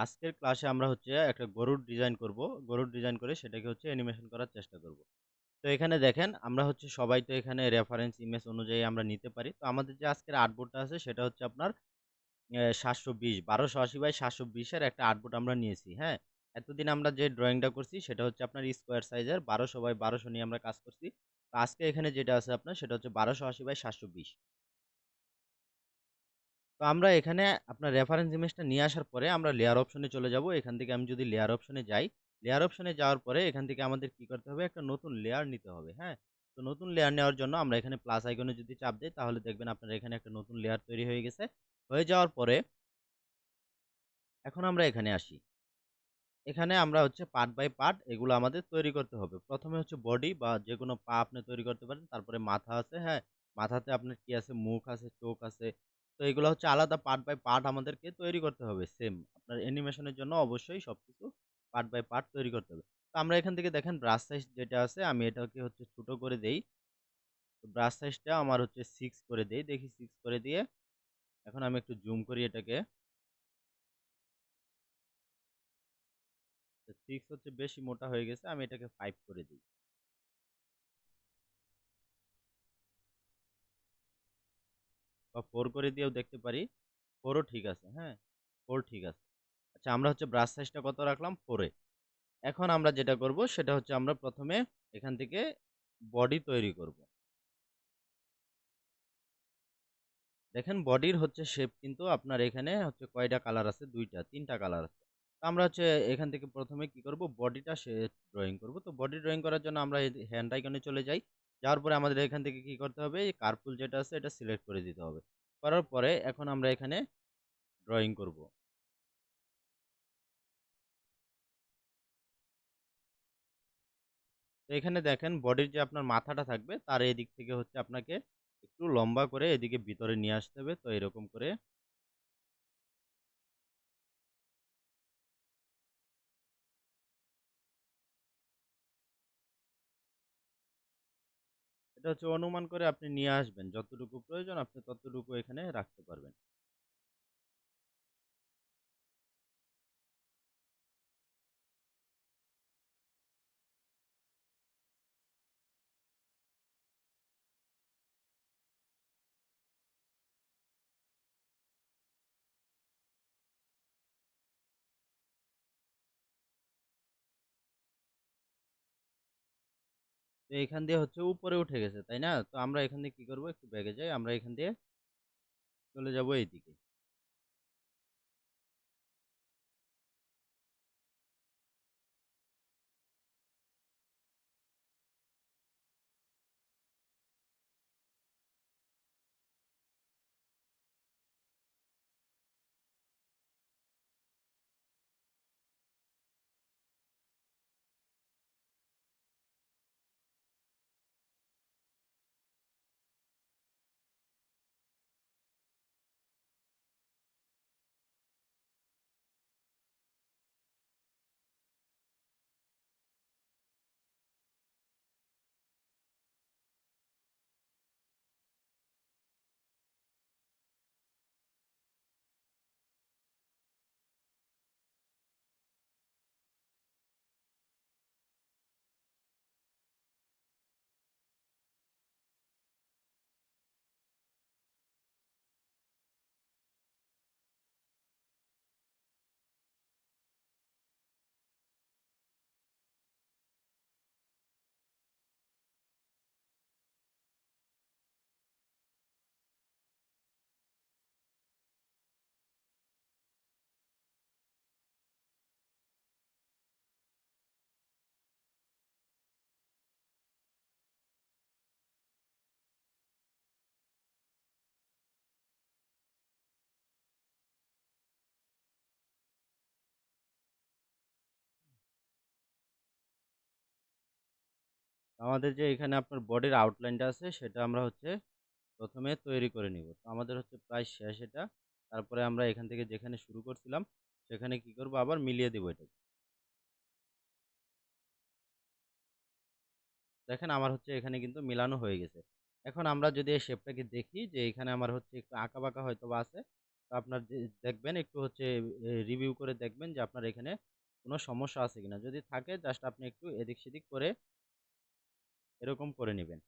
আজকের ক্লাসে আমরা হচ্ছে একটা গরুর ডিজাইন করব। গরুর ডিজাইন করে সেটাকে হচ্ছে অ্যানিমেশন করার চেষ্টা করব। তো এখানে দেখেন আমরা হচ্ছে সবাই তো এখানে রেফারেন্স ইমেজ অনুযায়ী আমরা নিতে পারি। তো আমাদের যে আজকের আর্টবোর্ডটা আছে সেটা হচ্ছে আপনার 720 1280 বাই 720 এর একটা আর্টবোর্ড আমরা নিয়েছি, হ্যাঁ? এতদিন আমরা যে ড্রয়িংটা করছি সেটা হচ্ছে আপনার স্কোয়ার সাইজের 1200 বাই 1200 নিয়ে আমরা কাজ করছি। তো আজকে এখানে যেটা আছে আপনার সেটা হচ্ছে 1280 বাই 720। তো আমরা এখানে আপনার রেফারেন্স ইমেজটা নিয়ে আসার পরে আমরা লেয়ার অপশনে চলে যাব। এখান থেকে আমি যদি লেয়ার অপশনে যাই, লেয়ার অপশনে যাওয়ার পরে এখান থেকে আমাদের কি করতে হবে? একটা নতুন লেয়ার নিতে হবে, হ্যাঁ? তো নতুন লেয়ার নেওয়ার জন্য আমরা এখানে প্লাস আইকনে যদি চাপ দেই তাহলে দেখবেন আপনার এখানে একটা নতুন লেয়ার তৈরি হয়ে গেছে। হয়ে যাওয়ার পরে এখন আমরা এখানে আসি। এখানে আমরা হচ্ছে পার্ট বাই পার্ট এগুলো আমাদের তৈরি করতে হবে। ১ম এ হচ্ছে বডি বা যেকোনো পা আপনি তৈরি করতে পারেন। তারপরে মাথা আছে, হ্যাঁ? মাথাতে আপনার কি আছে? মুখ আছে, চোখ আছে। তো এগুলো হচ্ছে আলাদা পার্ট বাই পার্ট আমাদেরকে তৈরি করতে হবে সেম। আপনার অ্যানিমেশনের জন্য অবশ্যই সবকিছু পার্ট বাই পার্ট তৈরি করতে হবে। তো আমরা এখান থেকে দেখেন ব্রাশ সাইজ যেটা আছে আমি এটাকে হচ্ছে ছোট করে দেই। তো ব্রাশ সাইজটা আমার হচ্ছে 6 করে দেই। দেখি 6 করে দিয়ে এখন আমি একটু জুম করি এটাকে। তো 6 হচ্ছে বেশি মোটা হয়ে গেছে। আমি এটাকে 5 করে দেই। বা 4 করে দিয়েও দেখতে পারি। 4 ও ঠিক আছে, হ্যাঁ? 4 ঠিক আছে। আচ্ছা আমরা হচ্ছে ব্রাশ সাইজটা কত রাখলাম? 4 এ। এখন আমরা যেটা করব সেটা হচ্ছে আমরা ১ম এ এখান থেকে বডি তৈরি করব। দেখেন বডির হচ্ছে শেপ কিন্তু আপনার এখানে হচ্ছে কয়টা কালার আছে? ২ টা, ৩ টা কালার আছে। তো আমরা হচ্ছে এখান থেকে ১ম এ কি করব? বডিটা ড্রইং করব। তো বডি ড্রইং করার জন্য আমরা এই হ্যান্ড আইকনে চলে যাই। যাওয়ার পরে আমাদের এখান থেকে কি করতে হবে? এই কার্পুল যেটা আছে এটা সিলেক্ট করে দিতে হবে। করার পরে এখন আমরা এখানে ড্রইং করব। তো এখানে দেখেন বডির যে আপনার মাথাটা থাকবে তার এদিক থেকে হচ্ছে আপনাকে একটু লম্বা করে এদিকে ভিতরে নিয়ে আসতে হবে। তো এরকম করে এটা হচ্ছে অনুমান করে আপনি নিয়ে আসবেন। যতটুকু প্রয়োজন আপনি ততটুকু এখানে রাখতে পারবেন। তো এখান দিয়ে হচ্ছে উপরে উঠে গেছে, তাই না? তো আমরা এখান দিয়ে কি করব? একটু ব্যাকে যাই। আমরা এখান দিয়ে চলে যাব এইদিকে। আমাদের যে এখানে আপনার বডির আউটলাইনটা আছে সেটা আমরা হচ্ছে ১ম এ তৈরি করে নিব। তো আমাদের হচ্ছে প্রায় শেষ এটা। তারপরে আমরা এখান থেকে যেখানে শুরু করছিলাম সেখানে কি করব? আবার মিলিয়ে দিব এটাকে। দেখেন আমার হচ্ছে এখানে কিন্তু মিলানো হয়ে গেছে। এখন আমরা যদি এই শেপটাকে দেখি যে এখানে আমার হচ্ছে একটু আঁকাবাঁকা হয়তোবা আছে। তো আপনার দেখবেন একটু হচ্ছে রিভিউ করে দেখবেন যে আপনার এখানে কোনো সমস্যা আছে কিনা। যদি থাকে জাস্ট আপনি একটু এদিক-সেদিক করে এরকম করে নিবেন।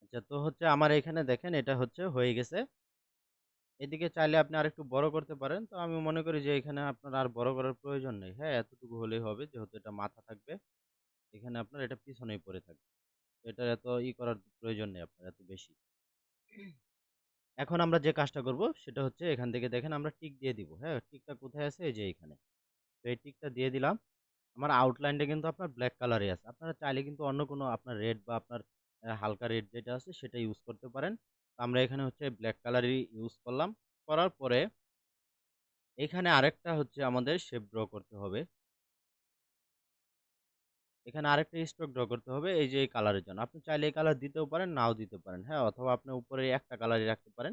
আচ্ছা, তো হচ্ছে আমার এখানে দেখেন এটা হচ্ছে হয়ে গেছে। এদিকে চাইলে আপনি আরেকটু বড় করতে পারেন। তো আমি মনে করি যে এখানে আপনার আর বড় করার প্রয়োজন নেই। হ্যাঁ, এতটুকু হলেই হবে যেহেতু এটা মাথা থাকবে। এখানে আপনার এটা পিছনেই পড়ে থাকবে। এটার এত করার প্রয়োজন নেই আপনার এত বেশি। এখন আমরা যে কাজটা করব সেটা হচ্ছে এখান থেকে দেখেন আমরা টিক দিয়ে দিব। হ্যাঁ? টিকটা কোথায় আছে? এই যে এইখানে। তো এই টিকটা দিয়ে দিলাম। আমার আউটলাইনটা কিন্তু আপনার ব্লাক কালারে আছে। আপনারা চাইলে কিন্তু অন্য কোনো আপনার রেড বা আপনার হালকা রেড যেটা আছে সেটা ইউজ করতে পারেন। তো আমরা এখানে হচ্ছে ব্লাক কালারই ইউজ করলাম। করার পরে এখানে আরেকটা হচ্ছে আমাদের শেপ ড্র করতে হবে। এখানে আরেকটা স্ট্রোক ড্র করতে হবে এই যে এই কালারের জন্য। আপনি চাইলে এই কালার দিতেও পারেন, নাও দিতে পারেন। হ্যাঁ? অথবা আপনি উপরে একটা কালারই রাখতে পারেন।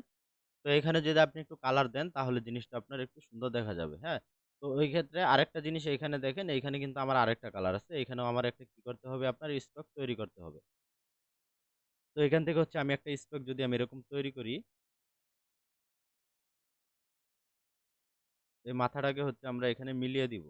তো এখানে যদি আপনি একটু কালার দেন তাহলে জিনিসটা আপনার একটু সুন্দর দেখা যাবে। হ্যাঁ? তো ওই ক্ষেত্রে আরেকটা জিনিস এইখানে দেখেন, এইখানে কিন্তু আমার আরেকটা কালার আছে। এখানেও আমার একটা কি করতে হবে আপনার স্ট্রোক তৈরি করতে হবে। তো এখান থেকে হচ্ছে আমি একটা স্ট্রোক যদি আমি এরকম তৈরি করি, এই মাথাটাকে হচ্ছে আমরা এখানে মিলিয়ে দিব।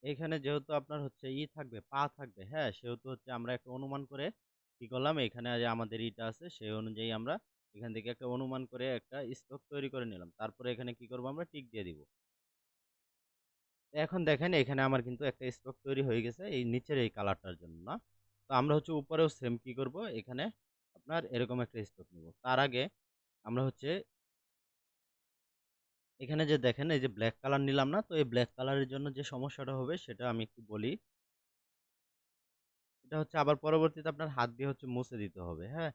এইখানে যেহেতু আপনার হচ্ছে থাকবে, পা থাকবে, হ্যাঁ? সেহেতু হচ্ছে আমরা একটা অনুমান করে কি করলাম, এখানে যে আমাদের আছে সেই অনুযায়ী আমরা এখান থেকে একটা অনুমান করে একটা স্ট্রোক তৈরি করে নিলাম। তারপরে এখানে কি করব আমরা টিক দিয়ে দিব। এখন দেখেন এখানে আমার কিন্তু একটা স্ট্রোক তৈরি হয়ে গেছে এই নিচের এই কালারটার জন্য না। তো আমরা হচ্ছে উপরেও সেম কি করব এখানে আপনার এরকম একটা স্ট্রোক নিব। তার আগে আমরা হচ্ছে এখানে যে দেখেন এই যে ব্লাক কালার নিলাম না? তো এই ব্লাক কালারের জন্য যে সমস্যাটা হবে সেটা আমি একটু বলি। এটা হচ্ছে আবার পরবর্তীতে আপনার হাত দিয়ে হচ্ছে মুছে দিতে হবে, হ্যাঁ?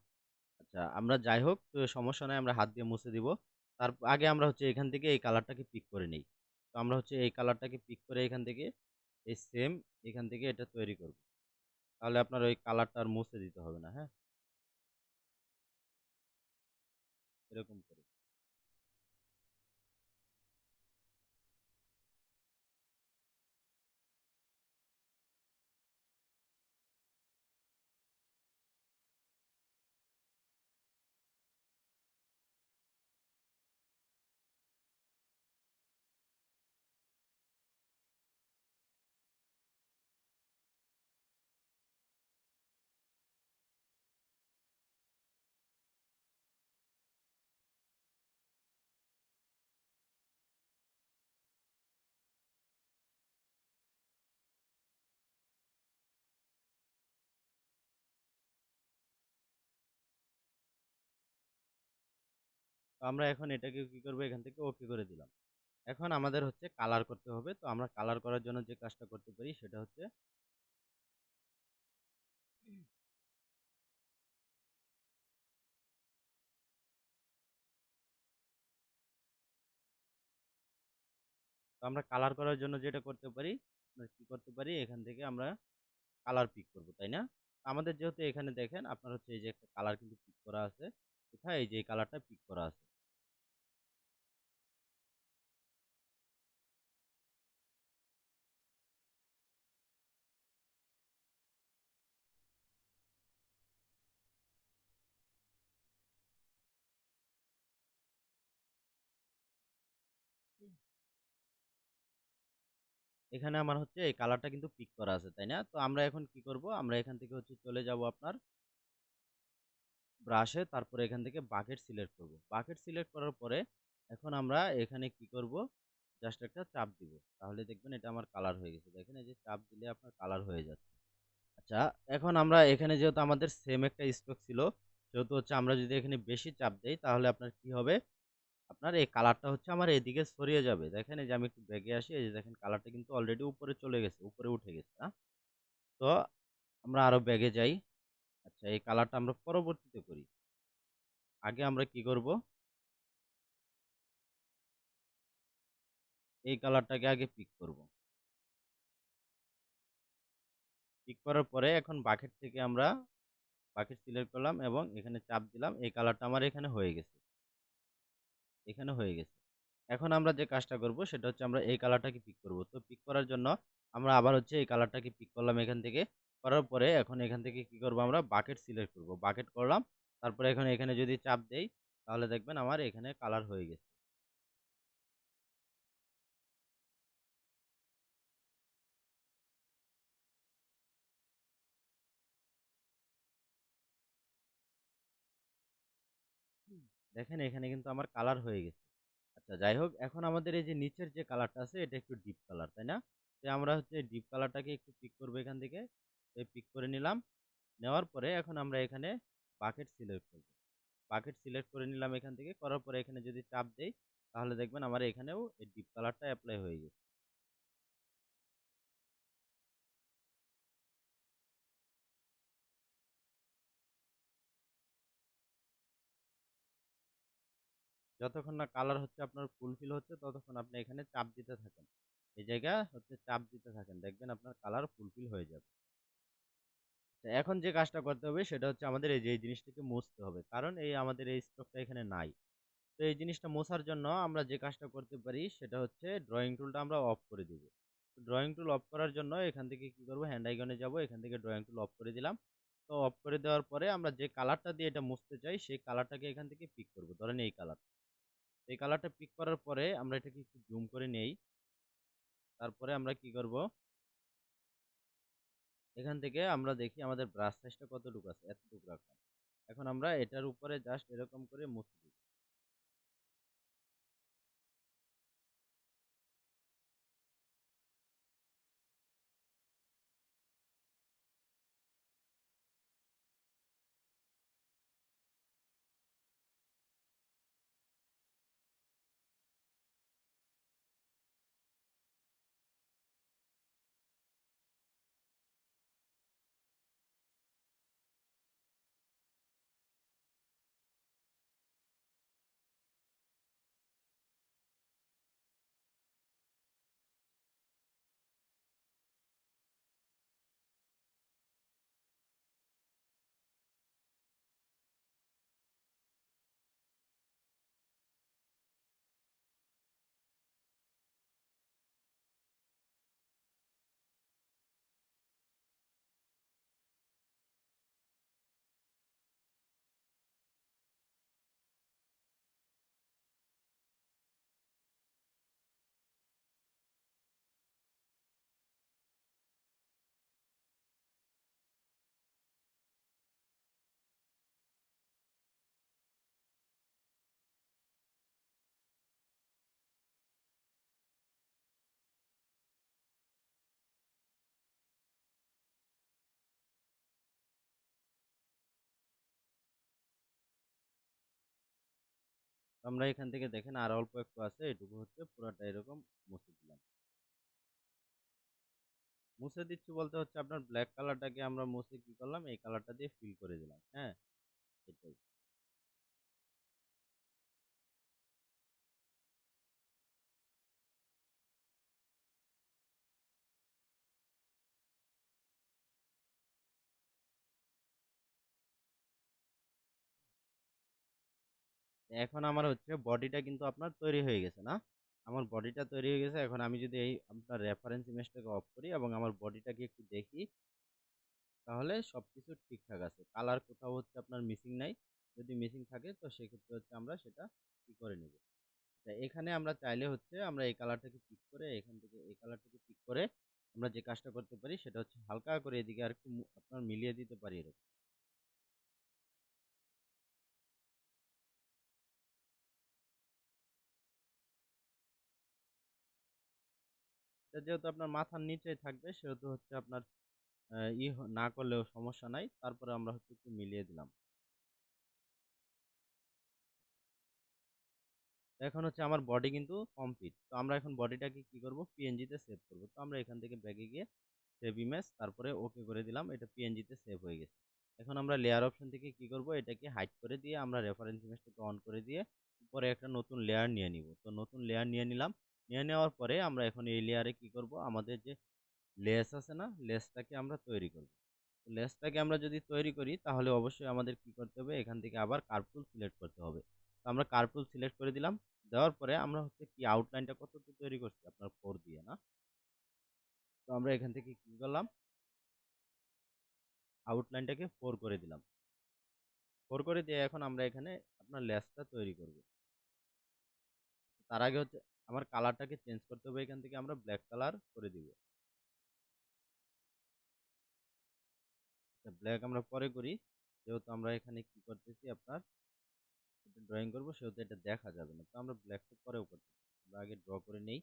আচ্ছা, আমরা যাই হোক তো সমস্যা নাই আমরা হাত দিয়ে মুছে দিব। তার আগে আমরা হচ্ছে এখান থেকে এই কালারটাকে পিক করে নেই। তো আমরা হচ্ছে এই কালারটাকে পিক করে এখান থেকে এই সেম এখান থেকে এটা তৈরি করব। তাহলে আপনার ওই কালারটা আর মুছে দিতে হবে না, হ্যাঁ? এরকম করে। তো আমরা এখন এটাকে কি করব এখান থেকে ওকে করে দিলাম। এখন আমাদের হচ্ছে কালার করতে হবে। তো আমরা কালার করার জন্য যে কাজটা করতে পারি সেটা হচ্ছে তো আমরা কালার করার জন্য যেটা করতে পারি, আমরা কি করতে পারি এখান থেকে আমরা কালার পিক করব, তাই না? আমাদের যেহেতু এখানে দেখেন আপনার হচ্ছে এই যে একটা কালার কিন্তু পিক করা আছে। কোথায়? এই যে এই কালারটা পিক করা আছে। এখানে আমার হচ্ছে এই কালারটা কিন্তু পিক করা আছে, তাই না? তো আমরা এখন কি করব? আমরা এখান থেকে হচ্ছে চলে যাব আপনার ব্রাশে, তারপরে এখান থেকে বাকেট সিলেক্ট করব। বাকেট সিলেক্ট করার পরে এখন আমরা এখানে কি করব? জাস্ট একটা চাপ দিব। তাহলে দেখবেন এটা আমার কালার হয়ে গেছে। দেখেন এই যে চাপ দিলে আপনার কালার হয়ে যাচ্ছে। আচ্ছা, এখন আমরা এখানে যেহেতু আমাদের সেম একটা স্ট্রোক ছিল, সেহেতু হচ্ছে আমরা যদি এখানে বেশি চাপ দেই তাহলে আপনার কি হবে? আপনার এই কালারটা হচ্ছে আমার এদিকে ছড়িয়ে যাবে। দেখেন এই যে আমি একটু ব্যাকে আসি, এই যে দেখেন কালারটা কিন্তু অলরেডি উপরে চলে গেছে, উপরে উঠে গেছে, না? তো আমরা আরো ব্যাকে যাই। আচ্ছা, এই কালারটা আমরা পরবর্তীতে করি। আগে আমরা কি করব? এই কালারটাকে আগে পিক করব। পিক করার পরে এখন বাকেট থেকে আমরা বাকেট সিলেক্ট করলাম এবং এখানে চাপ দিলাম। এই কালারটা আমার এখানে হয়ে গেছে। এখানে হয়ে গেছে। এখন আমরা যে কাজটা করব সেটা হচ্ছে আমরা এই কালারটাকে পিক করব। তো পিক করার জন্য আমরা আবার হচ্ছে এই কালারটাকে পিক করলাম এখান থেকে। করার পরে এখন এখান থেকে কি করব? আমরা বাকেট সিলেক্ট করব। বাকেট করলাম। তারপরে এখন এখানে যদি চাপ দেই তাহলে দেখবেন আমার এখানে কালার হয়ে গেছে। দেখেন এখানে কিন্তু আমার কালার হয়ে গেছে। আচ্ছা, যাই হোক, এখন আমাদের এই যে নিচের যে কালারটা আছে এটা একটু ডিপ কালার, তাই না? তো আমরা হচ্ছে ডিপ কালারটাকে একটু পিক করব এখান থেকে। এই পিক করে নিলাম। নেওয়ার পরে এখন আমরা এখানে বাকেট সিলেক্ট করব। বাকেট সিলেক্ট করে নিলাম এখান থেকে। করার পরে এখানে যদি চাপ দেই তাহলে দেখবেন আমার এখানেও এই ডিপ কালারটা এপ্লাই হয়ে গেছে। যতক্ষণ না কালার হচ্ছে আপনার ফুলফিল হচ্ছে ততক্ষণ আপনি এখানে চাপ দিতে থাকেন। এই জায়গা হচ্ছে চাপ দিতে থাকেন। দেখবেন আপনার কালার ফুলফিল হয়ে যাবে। তো এখন যে কাজটা করতে হবে সেটা হচ্ছে আমাদের এই যে এই জিনিসটাকে মুছতে হবে। কারণ এই আমাদের এই স্টকটা এখানে নাই। তো এই জিনিসটা মোছার জন্য আমরা যে কাজটা করতে পারি সেটা হচ্ছে ড্রয়িং টুলটা আমরা অফ করে দিব। ড্রয়িং টুল অফ করার জন্য এখান থেকে কি করব? হ্যান্ড আইকনে যাব। এখান থেকে ড্রয়িং টুল অফ করে দিলাম। তো অফ করে দেওয়ার পরে আমরা যে কালারটা দিয়ে এটা মুছতে চাই সেই কালারটাকে এখান থেকে পিক করব। ধরেন এই কালার। এই কালারটা পিক করার পরে আমরা এটাকে একটু জুম করে নেই। তারপরে আমরা কি করব? এখান থেকে আমরা দেখি আমাদের ব্রাশ সাইজটা কতটুকু আছে। এতটুকু রাখলাম। এখন আমরা এটার উপরে জাস্ট এরকম করে মুছে দিব। আমরা এখান থেকে দেখেন আর অল্প একটু আছে, এটুকু হচ্ছে পুরাটা এরকম মুছে দিলাম। মুছে দিচ্ছি বলতে হচ্ছে আপনার ব্ল্যাক কালারটাকে আমরা মুছে কি করলাম? এই কালারটা দিয়ে ফিল করে দিলাম। হ্যাঁ, এটাই। এখন আমার হচ্ছে বডিটা কিন্তু আপনার তৈরি হয়ে গেছে, না? আমার বডিটা তৈরি হয়ে গেছে। এখন আমি যদি এই আপনার রেফারেন্স ইমেজটাকে অফ করি এবং আমার বডিটাকে একটু দেখি তাহলে সবকিছু ঠিকঠাক আছে। কালার কোথাও হচ্ছে আপনার মিসিং নাই। যদি মিসিং থাকে তো সেক্ষেত্রে হচ্ছে আমরা সেটা কি করে নেব। এখানে আমরা চাইলে হচ্ছে আমরা এই কালারটাকে পিক করে এখান থেকে এই কালারটাকে পিক করে আমরা যে কাজটা করতে পারি সেটা হচ্ছে হালকা করে এদিকে আরেকটু আপনার মিলিয়ে দিতে পারি এরকম। এটা যেহেতু আপনার মাথার নিচেই থাকবে সেহেতু হচ্ছে আপনার না করলেও সমস্যা নাই। তারপরে আমরা হচ্ছে একটু মিলিয়ে দিলাম। এখন হচ্ছে আমার বডি কিন্তু কমপ্লিট। তো আমরা এখন বডিটাকে কি করব? PNG তে সেভ করব। তো আমরা এখান থেকে ব্যাকে গিয়ে সেভ ইমেজ তারপরে ওকে করে দিলাম। এটা PNG তে সেভ হয়ে গেছে। এখন আমরা লেয়ার অপশন থেকে কি করব? এটাকে হাইড করে দিয়ে আমরা রেফারেন্স ইমেজটাকে অন করে দিয়ে উপরে একটা নতুন লেয়ার নিয়ে নিব। তো নতুন লেয়ার নিয়ে নিলাম। নিয়ে নেওয়ার পরে আমরা এখন এই লেয়ারে কি করব? আমাদের যে লেস আছে না? লেসটাকে আমরা তৈরি করব। তো লেসটাকে আমরা যদি তৈরি করি তাহলে অবশ্যই আমাদের কি করতে হবে? এখান থেকে আবার কার্ভ টুল সিলেক্ট করতে হবে। তো আমরা কার্ভ টুল সিলেক্ট করে দিলাম। দেওয়ার পরে আমরা হচ্ছে কি আউটলাইনটা কতটুকু তৈরি করছি? আপনার 4 দিয়ে না? তো আমরা এখান থেকে কি করলাম? আউটলাইনটাকে 4 করে দিলাম। 4 করে দিয়ে এখন আমরা এখানে আপনার লেসটা তৈরি করব। তার আগে হচ্ছে আমার কালারটাকে চেঞ্জ করতে হবে। এখান থেকে আমরা ব্লাক কালার করে দিব। ব্লাক আমরা পরে করি। যেহেতু আমরা এখানে কি করতেছি আপনার ড্রয়িং করব সেহেতু এটা দেখা যাবে না। তো আমরা ব্লাকটা পরেও করতে পারি। আমরা আগে ড্র করে নেই।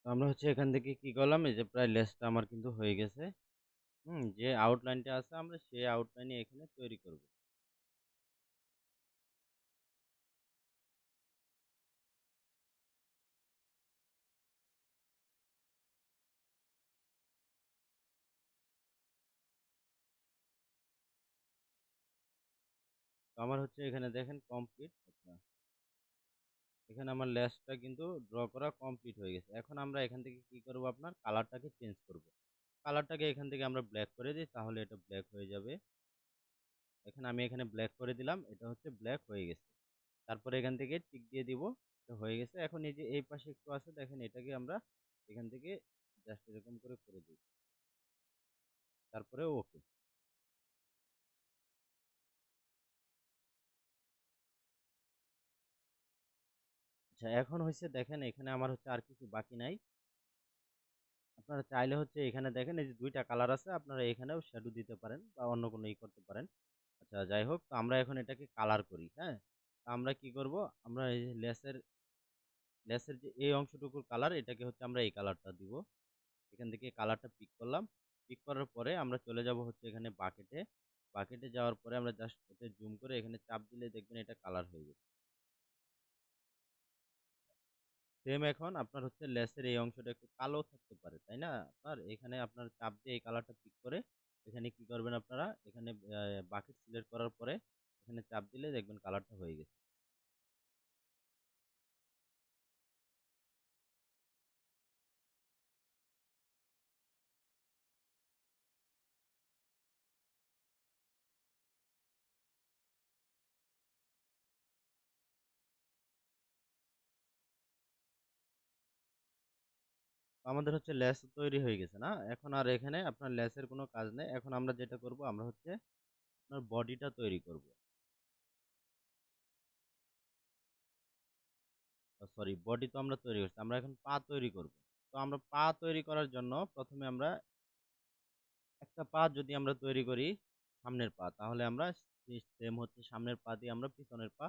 তো আমরা হচ্ছে এখান থেকে কি করলাম? এই যে প্রায় লেসটা আমার কিন্তু হয়ে গেছে। যে আউটলাইনটা আছে আমরা সেই আউটলাইনই এখানে তৈরি করব। তো আমার হচ্ছে এখানে দেখেন কমপ্লিট। আচ্ছা, এখানে আমার লেসটা কিন্তু ড্র করা কমপ্লিট হয়ে গেছে। এখন আমরা এখান থেকে কি করব? আপনার কালারটাকে চেঞ্জ করব। কালারটাকে এখান থেকে আমরা ব্ল্যাক করে দিই তাহলে এটা ব্ল্যাক হয়ে যাবে। আমি এখানে ব্ল্যাক করে দিলাম। এটা হচ্ছে ব্ল্যাক হয়ে গেছে। তারপরে এখান থেকে টিক দিয়ে দিব। এটা হয়ে গেছে। এখন এই যে এই পাশে একটু আছে দেখেন এটাকে আমরা এখান থেকে জাস্ট এরকম করে দিই। তারপরে ওকে। আচ্ছা, এখন হইছে দেখেন এখানে আমার হচ্ছে আর কিছু বাকি নাই। আপনারা চাইলে হচ্ছে এখানে দেখেন এই যে ২ টা কালার আছে। আপনারা এখানেও শ্যাডো দিতে পারেন বা অন্য কোনো করতে পারেন। আচ্ছা, যাই হোক, তো আমরা এখন এটাকে কালার করি, হ্যাঁ? তো আমরা কি করব? আমরা এই যে লেসের যে এই অংশটুকুর কালার এটাকে হচ্ছে আমরা এই কালারটা দিব। এখান থেকে কালারটা পিক করলাম। পিক করার পরে আমরা চলে যাব হচ্ছে এখানে বাকেটে। বাকেটে যাওয়ার পরে আমরা জাস্ট এটা জুম করে এখানে চাপ দিলে দেখবেন এটা কালার হয়ে গেছে। সেম এখন আপনার হচ্ছে লেসের এই অংশটা একটু কালো থাকতে পারে, তাই না? আপনার এখানে আপনার চাপ দিয়ে এই কালারটা পিক করে এখানে কি করবেন আপনারা এখানে বাকেট সিলেক্ট করার পরে এখানে চাপ দিলে দেখবেন কালারটা হয়ে গেছে। তো আমাদের হচ্ছে লেস তৈরি হয়ে গেছে না? এখন আর এখানে আপনার লেসের কোনো কাজ নেই। এখন আমরা যেটা করব আমরা হচ্ছে আপনার বডিটা তৈরি করব। সরি, বডি তো আমরা তৈরি করছি। আমরা এখন পা তৈরি করব। তো আমরা পা তৈরি করার জন্য প্রথমে আমরা একটা পা যদি আমরা তৈরি করি সামনের পা, তাহলে আমরা সেম হচ্ছে সামনের পা দিয়ে আমরা পিছনের পা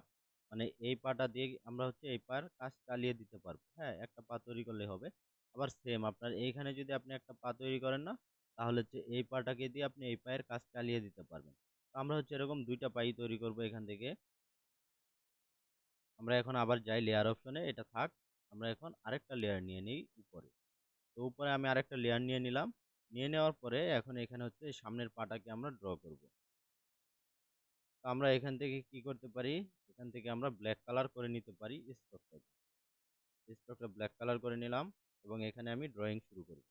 মানে এই পাটা দিয়ে আমরা হচ্ছে এই পার কাজ চালিয়ে দিতে পারবো। হ্যাঁ, একটা পা তৈরি করলে হবে। আবার সেম আপনার এইখানে যদি আপনি একটা পা তৈরি করেন না, তাহলে হচ্ছে এই পাটাকে দিয়ে আপনি এই পায়ের কাজ চালিয়ে দিতে পারবেন। তো আমরা হচ্ছে এরকম ২ টা পাই তৈরি করব এখান থেকে। আমরা এখন আবার যাই লেয়ার অপশনে, এটা থাক। আমরা এখন আরেকটা লেয়ার নিয়ে নিই উপরে। তো উপরে আমি আরেকটা লেয়ার নিয়ে নিলাম। নিয়ে নেওয়ার পরে এখন এখানে হচ্ছে সামনের পাটাকে আমরা ড্র করব। তো আমরা এখান থেকে কি করতে পারি? এখান থেকে আমরা ব্ল্যাক কালার করে নিতে পারি স্ট্রোকটাকে। স্ট্রোকটা ব্ল্যাক কালার করে নিলাম এবং এখানে আমি ড্রয়িং শুরু করি।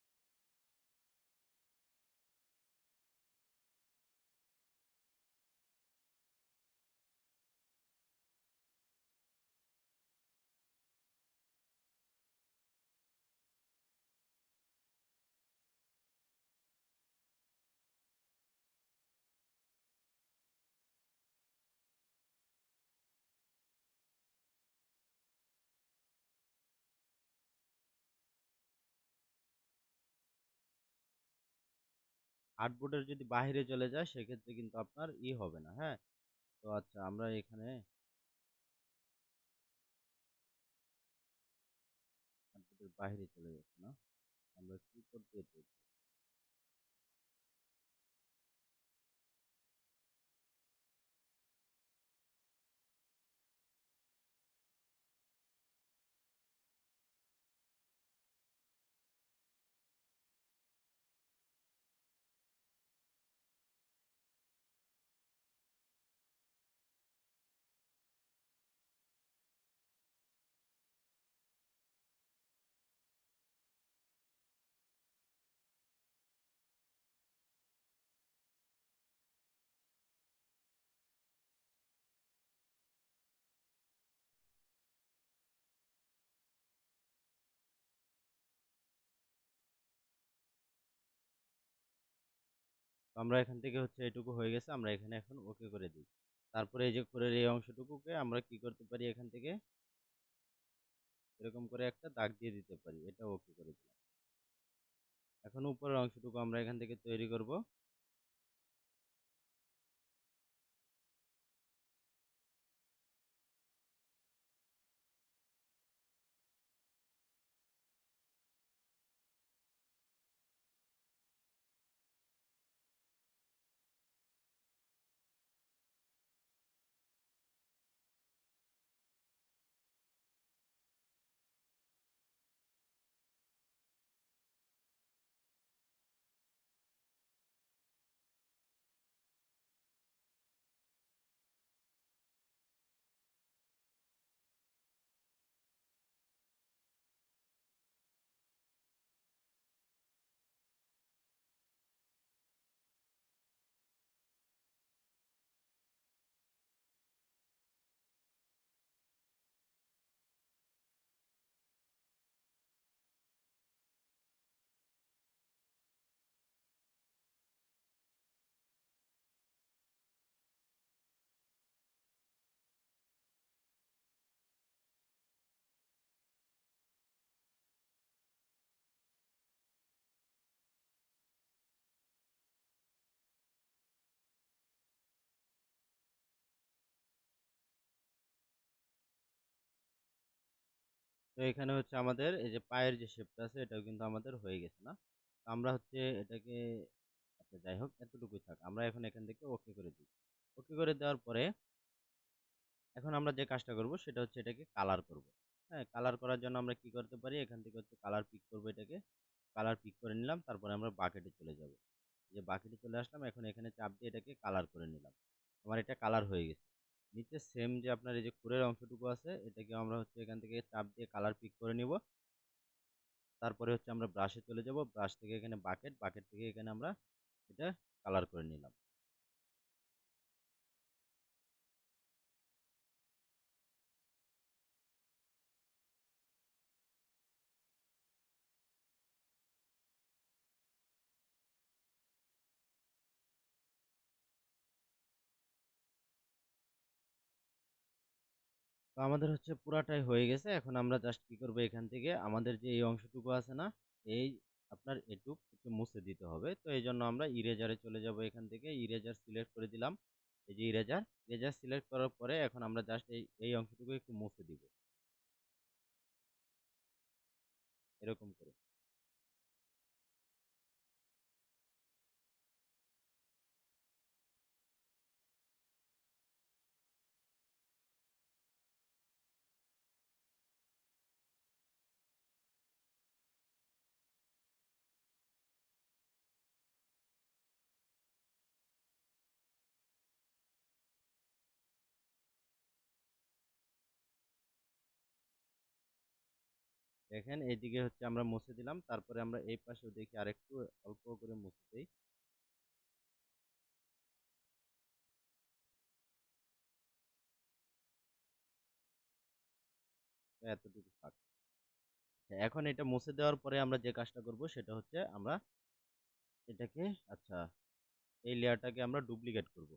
আর্টবোর্ডের যদি বাহিরে চলে যায় সেক্ষেত্রে কিন্তু আপনার হবে না, হ্যাঁ? তো আচ্ছা আমরা এখানে আর্টবোর্ডের বাহিরে চলে যাচ্ছে না। আমরা কি করতে চাই? তো আমরা এখান থেকে হচ্ছে এটুকু হয়ে গেছে। আমরা এখানে এখন ওকে করে দিই। তারপরে এই যে উপরের এই অংশটুকুকে আমরা কি করতে পারি এখান থেকে এরকম করে একটা দাগ দিয়ে দিতে পারি। এটা ওকে করে দিলাম। এখন উপরের অংশটুকু আমরা এখান থেকে তৈরি করব। তো এখানে হচ্ছে আমাদের এই যে পায়ের যে শেপটা আছে এটাও কিন্তু আমাদের হয়ে গেছে না? তো আমরা হচ্ছে এটাকে আচ্ছা যাই হোক এতটুকুই থাক। আমরা এখন এখান থেকে ওকে করে দিই। ওকে করে দেওয়ার পরে এখন আমরা যে কাজটা করব সেটা হচ্ছে এটাকে কালার করব। হ্যাঁ, কালার করার জন্য আমরা কি করতে পারি? এখান থেকে হচ্ছে কালার পিক করব এটাকে। কালার পিক করে নিলাম। তারপরে আমরা বাকেটে চলে যাব। যে বাকেটে চলে আসলাম। এখন এখানে চাপ দিয়ে এটাকে কালার করে নিলাম। আমার এটা কালার হয়ে গেছে। নিচে সেম যে আপনার এই যে খুরের অংশটুকু আছে এটাকে আমরা হচ্ছে এখান থেকে চাপ দিয়ে কালার পিক করে নিব। তারপরে হচ্ছে আমরা ব্রাশে চলে যাব। ব্রাশ থেকে এখানে বাকেট, বাকেট থেকে এখানে আমরা এটা কালার করে নিলাম। তো আমাদের হচ্ছে পুরাটাই হয়ে গেছে। এখন আমরা জাস্ট কি করব এখান থেকে আমাদের যে এই অংশটুকু আছে না? এই আপনার এটুক হচ্ছে মুছে দিতে হবে। তো এইজন্য আমরা ইরেজারে চলে যাব এখান থেকে। ইরেজার সিলেক্ট করে দিলাম। এই যে ইরেজার, ইরেজার সিলেক্ট করার পরে এখন আমরা জাস্ট এই অংশটুকু একটু মুছে দিব। এরকম করে। দেখেন এইদিকে হচ্ছে আমরা মুছে দিলাম। তারপরে আমরা এই পাশেও দেখি আরেকটু অল্প করে মুছে দেই। তো এতটুকু থাক। আচ্ছা, এখন এটা মুছে দেওয়ার পরে আমরা যে কাজটা করব সেটা হচ্ছে আমরা এটাকে আচ্ছা এই লেয়ারটাকে আমরা ডুপ্লিকেট করব।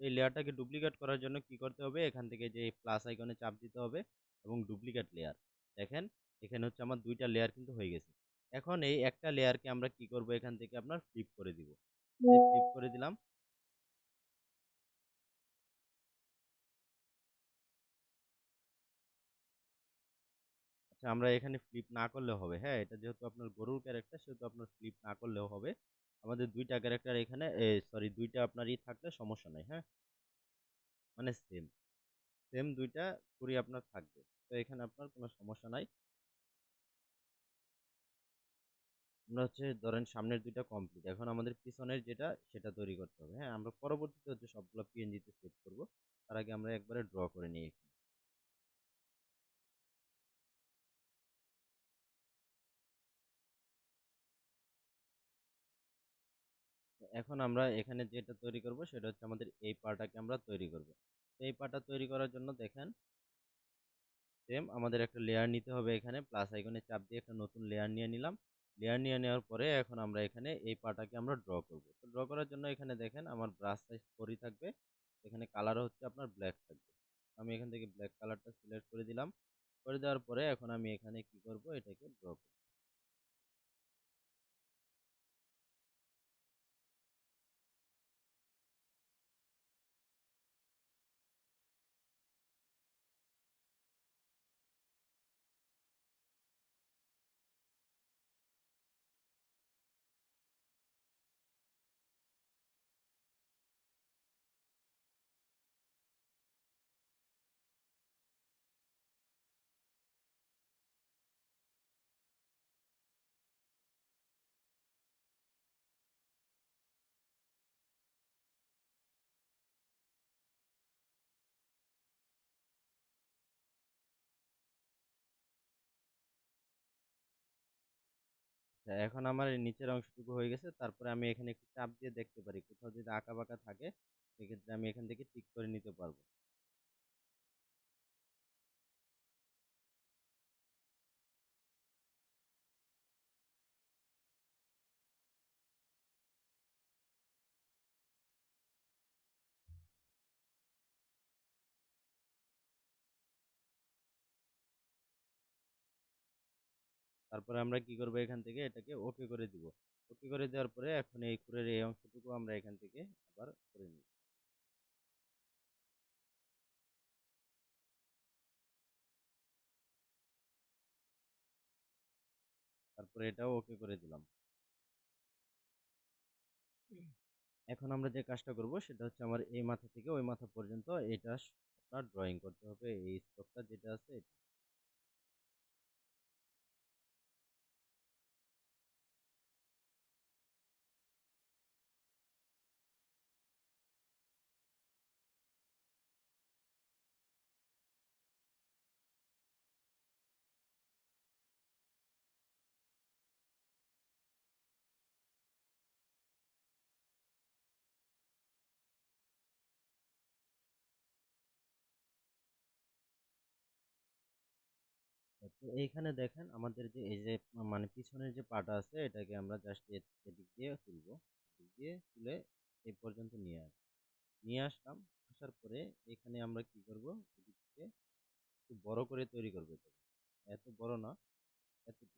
এই লেয়ারটাকে ডুপ্লিকেট করার জন্য কি করতে হবে? এখান থেকে যে প্লাস আইকনে চাপ দিতে হবে এবং ডুপ্লিকেট লেয়ার। দেখেন এখানে হচ্ছে আমার ২ টা লেয়ার কিন্তু হয়ে গেছে। এখন এই একটা লেয়ারকে আমরা কি করব? এখান থেকে আপনার ফ্লিপ করে দিব। এই ফ্লিপ করে দিলাম। আচ্ছা আমরা এখানে ফ্লিপ না করলেও হবে। হ্যাঁ, এটা যেহেতু আপনার গরুর ক্যারেক্টার সেহেতু আপনার ফ্লিপ না করলেও হবে। আমাদের ২ টা ক্যারেক্টার এখানে সরি ২ টা আপনার থাকলে সমস্যা নাই। হ্যাঁ? মানে সেম। সেম ২ টা কুড়ি আপনার থাকবে। তো এখানে আপনার কোনো সমস্যা নাই। আমরা হচ্ছে ধরেন সামনের ২ টা কমপ্লিট। এখন আমাদের পিছনের যেটা সেটা তৈরি করতে হবে। হ্যাঁ? আমরা পরবর্তীতে হচ্ছে সবগুলো PNG তে সেভ করব। তার আগে আমরা একবারে ড্র করে নিই। এখন আমরা এখানে যেটা তৈরি করব সেটা হচ্ছে আমাদের এই পাটাকে আমরা তৈরি করব। এই পাটা তৈরি করার জন্য দেখেন সেম আমাদের একটা লেয়ার নিতে হবে এখানে প্লাস আইকনে চাপ দিয়ে একটা নতুন লেয়ার নিয়ে নিলাম। লেয়ার নিয়ে নেওয়ার পরে এখন আমরা এখানে এই পাটাকে আমরা ড্র করব। তো ড্র করার জন্য এখানে দেখেন আমার ব্রাশ সাইজ 4 থাকবে। এখানে কালারও হচ্ছে আপনার ব্ল্যাক থাকবে। আমি এখান থেকে ব্ল্যাক কালারটা সিলেক্ট করে দিলাম। করে দেওয়ার পরে এখন আমি এখানে কি করব এটাকে ড্র করব। আচ্ছা, এখন আমার এই নিচের অংশটুকু হয়ে গেছে। তারপরে আমি এখানে একটু চাপ দিয়ে দেখতে পারি। কোথাও যদি আঁকা-বাঁকা থাকে সেক্ষেত্রে আমি এখান থেকে ঠিক করে নিতে পারবো। তারপরে আমরা কি করব এখান থেকে এটাকে ওকে করে দিব। ওকে করে দেওয়ার পরে এখন এই খুরের এই অংশটুকু আমরা এখান থেকে আবার করে নিব। তারপরে এটাও ওকে করে দিলাম। এখন আমরা যে কাজটা করব সেটা হচ্ছে আমার এই মাথা থেকে ওই মাথা পর্যন্ত এটা আপনার ড্রয়িং করতে হবে এই স্ট্রোকটা যেটা আছে তো এইখানে দেখেন আমাদের যে এই যে মানে পিছনের যে পাটা আছে এটাকে আমরা জাস্ট এদিক দিয়ে তুলবো, এদিক দিয়ে তুলে এই পর্যন্ত নিয়ে আসলাম। আসার পরে এখানে আমরা কি করব, এদিক থেকে একটু বড় করে তৈরি করবো এটা। এত বড় না, এতটুকু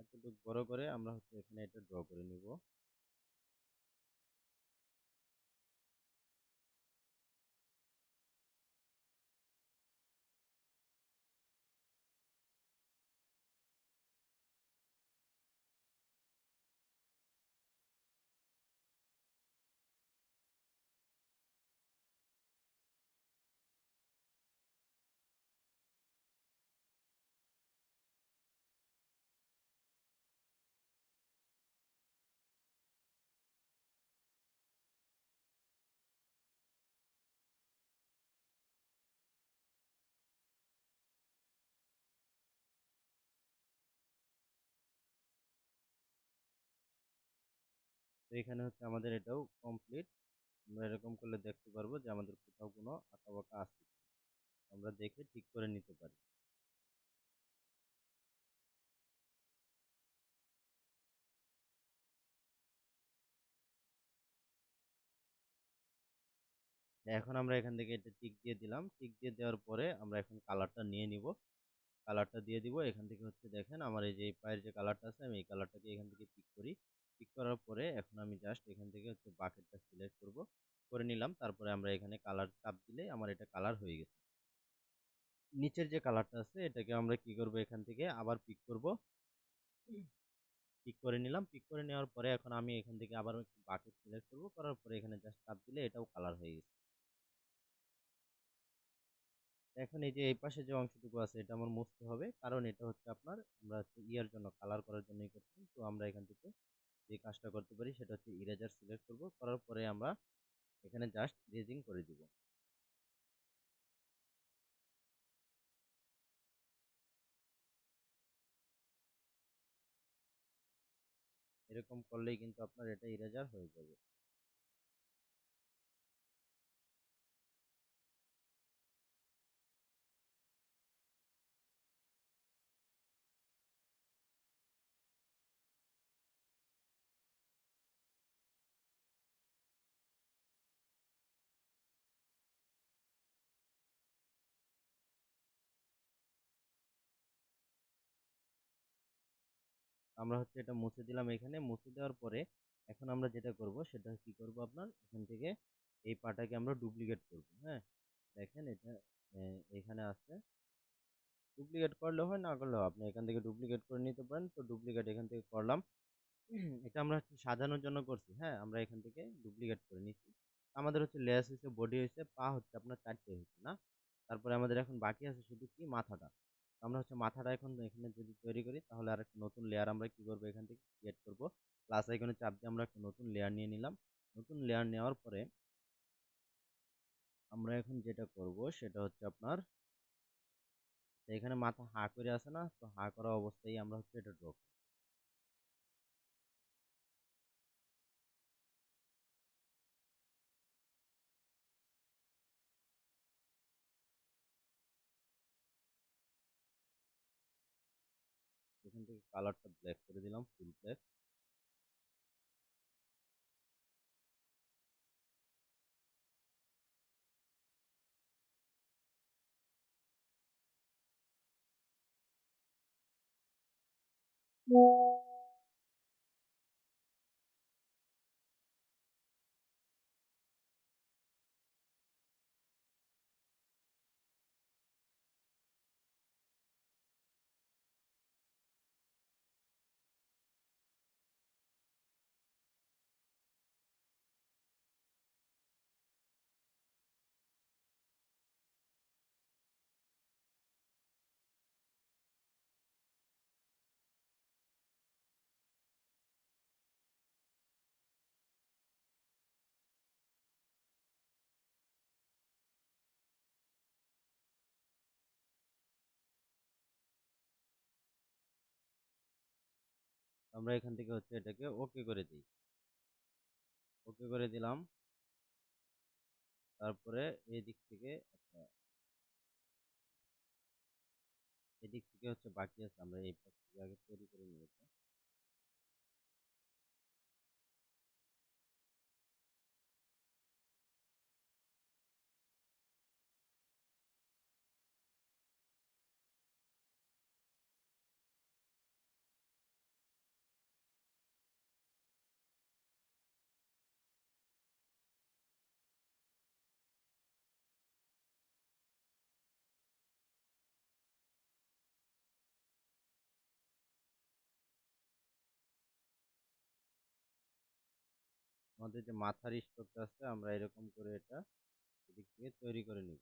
এতটুকু বড় করে আমরা হচ্ছে এখানে এটা ড্র করে নিব। তো এখানে হচ্ছে আমাদের এটাও কমপ্লিট। আমরা এরকম করলে দেখতে পারবো যে আমাদের কোথাও কোনো আঁকা বাঁকা আছে, আমরা দেখে ঠিক করে নিতে পারি। এখন আমরা এখান থেকে এটা টিক দিয়ে দিলাম, টিক দিয়ে দেওয়ার পরে আমরা এখন কালারটা নিয়ে নিব, কালারটা দিয়ে দিব। এখান থেকে হচ্ছে দেখেন আমার এই যে পায়ের যে কালারটা আছে আমি এই কালারটাকে এখান থেকে পিক করি। পিক করার পরে এখন আমি জাস্ট এখান থেকে হচ্ছে বাকেটটা সিলেক্ট করব, করে নিলাম। তারপরে আমরা এখানে কালার চাপ দিলে আমার এটা কালার হয়ে গেছে। নিচের যে কালারটা আছে এটাকে আমরা কি করব, এখান থেকে আবার পিক করব, পিক করে নিলাম। পিক করে নেওয়ার পরে এখন আমি এখান থেকে আবার বাকেট সিলেক্ট করব, করার পরে এখানে জাস্ট চাপ দিলে এটাও কালার হয়ে গেছে। এখন এই যে এই পাশে যে অংশটুকু আছে এটা আমার মুছতে হবে, কারণ এটা হচ্ছে আপনার আমরা হচ্ছে ইয়ার জন্য কালার করার জন্যই করছি। তো আমরা এখান থেকে যে কাজটা করতে পারি সেটা হচ্ছে ইরেজার সিলেক্ট করব, করার পরে আমরা এখানে জাস্ট ইরেজিং করে দিব। এরকম করলেই কিন্তু আপনার এটা ইরেজার হয়ে যাবে। আমরা হচ্ছে এটা মুছে দিলাম। এখানে মুছে দেওয়ার পরে এখন আমরা যেটা করব সেটা কি করব, আপনার এখান থেকে এই পাটাকে আমরা ডুপ্লিকেট করব। হ্যাঁ, দেখেন এটা এখানে আছে, ডুপ্লিকেট করলে হয়, না করলেও আপনি এখান থেকে ডুপ্লিকেট করে নিতে পারেন। তো ডুপ্লিকেট এখান থেকে করলাম। এটা আমরা হচ্ছে সাজানোর জন্য করছি। হ্যাঁ, আমরা এখান থেকে ডুপ্লিকেট করে নিচ্ছি। আমাদের হচ্ছে লেস হয়েছে, বডি হয়েছে, পা হচ্ছে আপনার 4টে হয়েছে না। তারপরে আমাদের এখন বাকি আছে শুধু কি মাথাটা। আমরা হচ্ছে মাথাটা এখন এখানে যদি তৈরি করি তাহলে আর একটা নতুন লেয়ার আমরা কি করব, এখান থেকে ক্রিয়েট করব। প্লাস আইকনে চাপ দিয়ে আমরা একটা নতুন লেয়ার নিয়ে নিলাম। নতুন লেয়ার নেওয়ার পরে আমরা এখন যেটা করব সেটা হচ্ছে আপনার এখানে মাথা হা করে আছে না, তো হা করা অবস্থায় আমরা হচ্ছে এটা ড্র এখান থেকে কালারটা ব্ল্যাক করে দিলাম, ফুল ব্ল্যাক। আমরা এখান থেকে হচ্ছে এটাকে ওকে করে দিই। ওকে করে দিলাম। তারপরে এই দিক থেকে আচ্ছা, এদিক থেকে হচ্ছে বাকি আছে, আমরা এই পাশ থেকে আগে তৈরি করে নিব। আমাদের যে মাথার স্ট্রোকটা আছে আমরা এরকম করে এটা এদিক থেকে তৈরি করে নিব।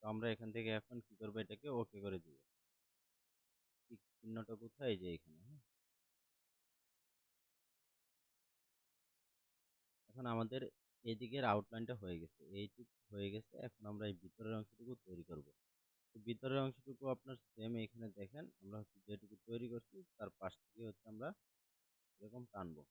তো আমরা এখান থেকে এখন কি করবো, এটাকে ওকে করে দিব। ঠিক চিহ্নটা কোথায়, এই যে এখানে, হ্যাঁ। এখন আমাদের এদিকের আউটলাইনটা হয়ে গেছে, এইটুকু হয়ে গেছে। এখন আমরা এই ভিতরের অংশটুকু তৈরি করব। তো ভিতরের অংশটুকু আপনার সেম এখানে দেখেন, আমরা হচ্ছে যেটুকু তৈরি করছি তার পাশ থেকে হচ্ছে আমরা এরকম টানবো।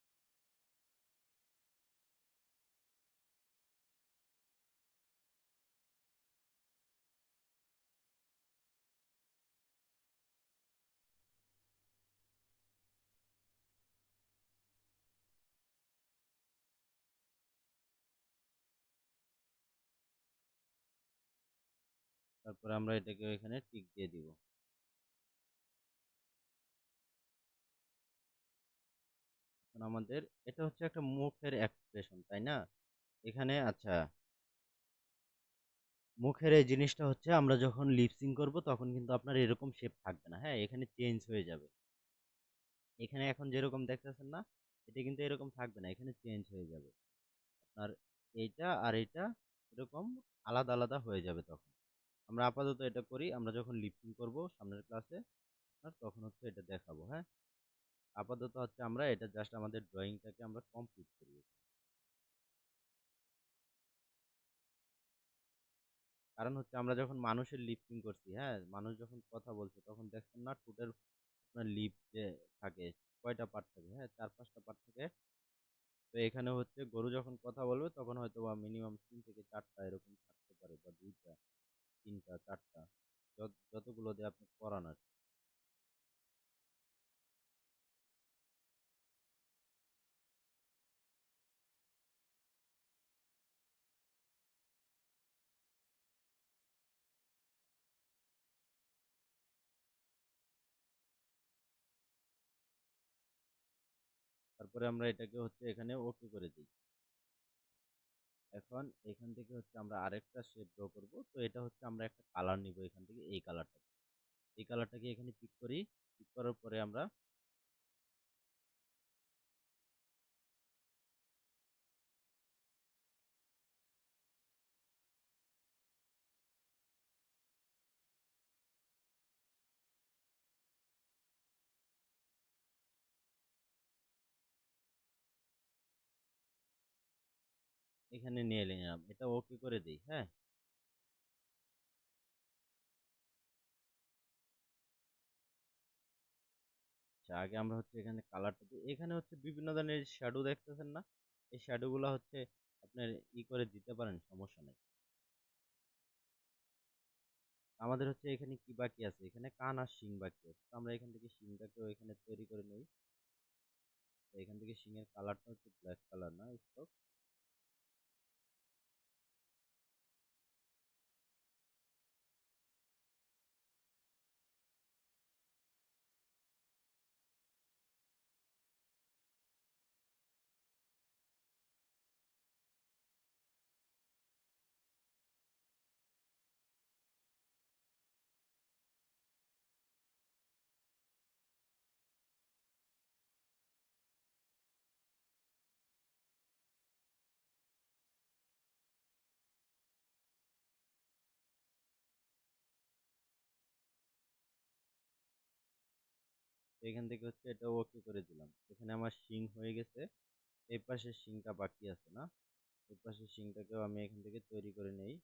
তারপরে আমরা এটাকে এখানে টিক দিয়ে দিব। এখন আমাদের এটা হচ্ছে একটা মুখের এক্সপ্রেশন, তাই না? এখানে আচ্ছা, মুখের এই জিনিসটা হচ্ছে আমরা যখন লিপসিং করব তখন কিন্তু আপনার এরকম শেপ থাকবে না, হ্যাঁ, এখানে চেঞ্জ হয়ে যাবে। এখানে এখন যেরকম দেখতেছেন না, এটা কিন্তু এরকম থাকবে না, এখানে চেঞ্জ হয়ে যাবে। আপনার এইটা আর এইটা এরকম আলাদা আলাদা হয়ে যাবে তখন। আমরা আপাতত এটা করি, আমরা যখন লিপসিং করব সামনের ক্লাসে আর তখন হচ্ছে এটা দেখাবো, হ্যাঁ। আপাতত হচ্ছে আমরা এটা জাস্ট আমাদের ড্রয়িংটাকে আমরা কমপ্লিট করি। কারণ হচ্ছে আমরা যখন মানুষের লিপসিং করছি, হ্যাঁ, মানুষ যখন কথা বলছে তখন দেখছেন না ঠোঁটের আপনার লিপ যে থাকে, কয়টা পার্ট থাকে, হ্যাঁ, 4-5টা পার্ট থাকে। তো এখানে হচ্ছে গরু যখন কথা বলবে তখন হয়তো বা মিনিমাম 3 থেকে 4টা এরকম থাকতে পারে, বা 2টা 3টা 4টা, যতগুলো দিয়ে আপনি করান আর কি। তারপরে আমরা এটাকে হচ্ছে এখানে ওকে করে দিই। এখন এখান থেকে হচ্ছে আমরা আরেকটা শেপ ড্র করব। তো এটা হচ্ছে আমরা একটা কালার নিব এখান থেকে, এই কালারটাকে এখানে পিক করি। পিক করার পরে আমরা এখানে নিয়ে নিলাম। এটা ওকে করে দেই, হ্যাঁ? আচ্ছা, আগে আমরা হচ্ছে এখানে কালারটা দিই। এখানে হচ্ছে বিভিন্ন ধরনের শ্যাডো দেখতেছেন না? এই শ্যাডো গুলা হচ্ছে আপনার করে দিতে পারেন, সমস্যা নাই। আমাদের হচ্ছে এখানে কি বাকি আছে? এখানে কান আর শিং বাকি আছে। তো আমরা এখান থেকে শিংটাকেও এখানে তৈরি করে নেই। তো এখান থেকে শিংয়ের কালারটা হচ্ছে ব্ল্যাক কালার না স্টক। তো এখান থেকে হচ্ছে এটা ওকে করে দিলাম। এখানে আমার শিং হয়ে গেছে। এই পাশের শিংটা বাকি আছে না? এই পাশের শিংটাকেও আমি এখান থেকে তৈরি করে নেই।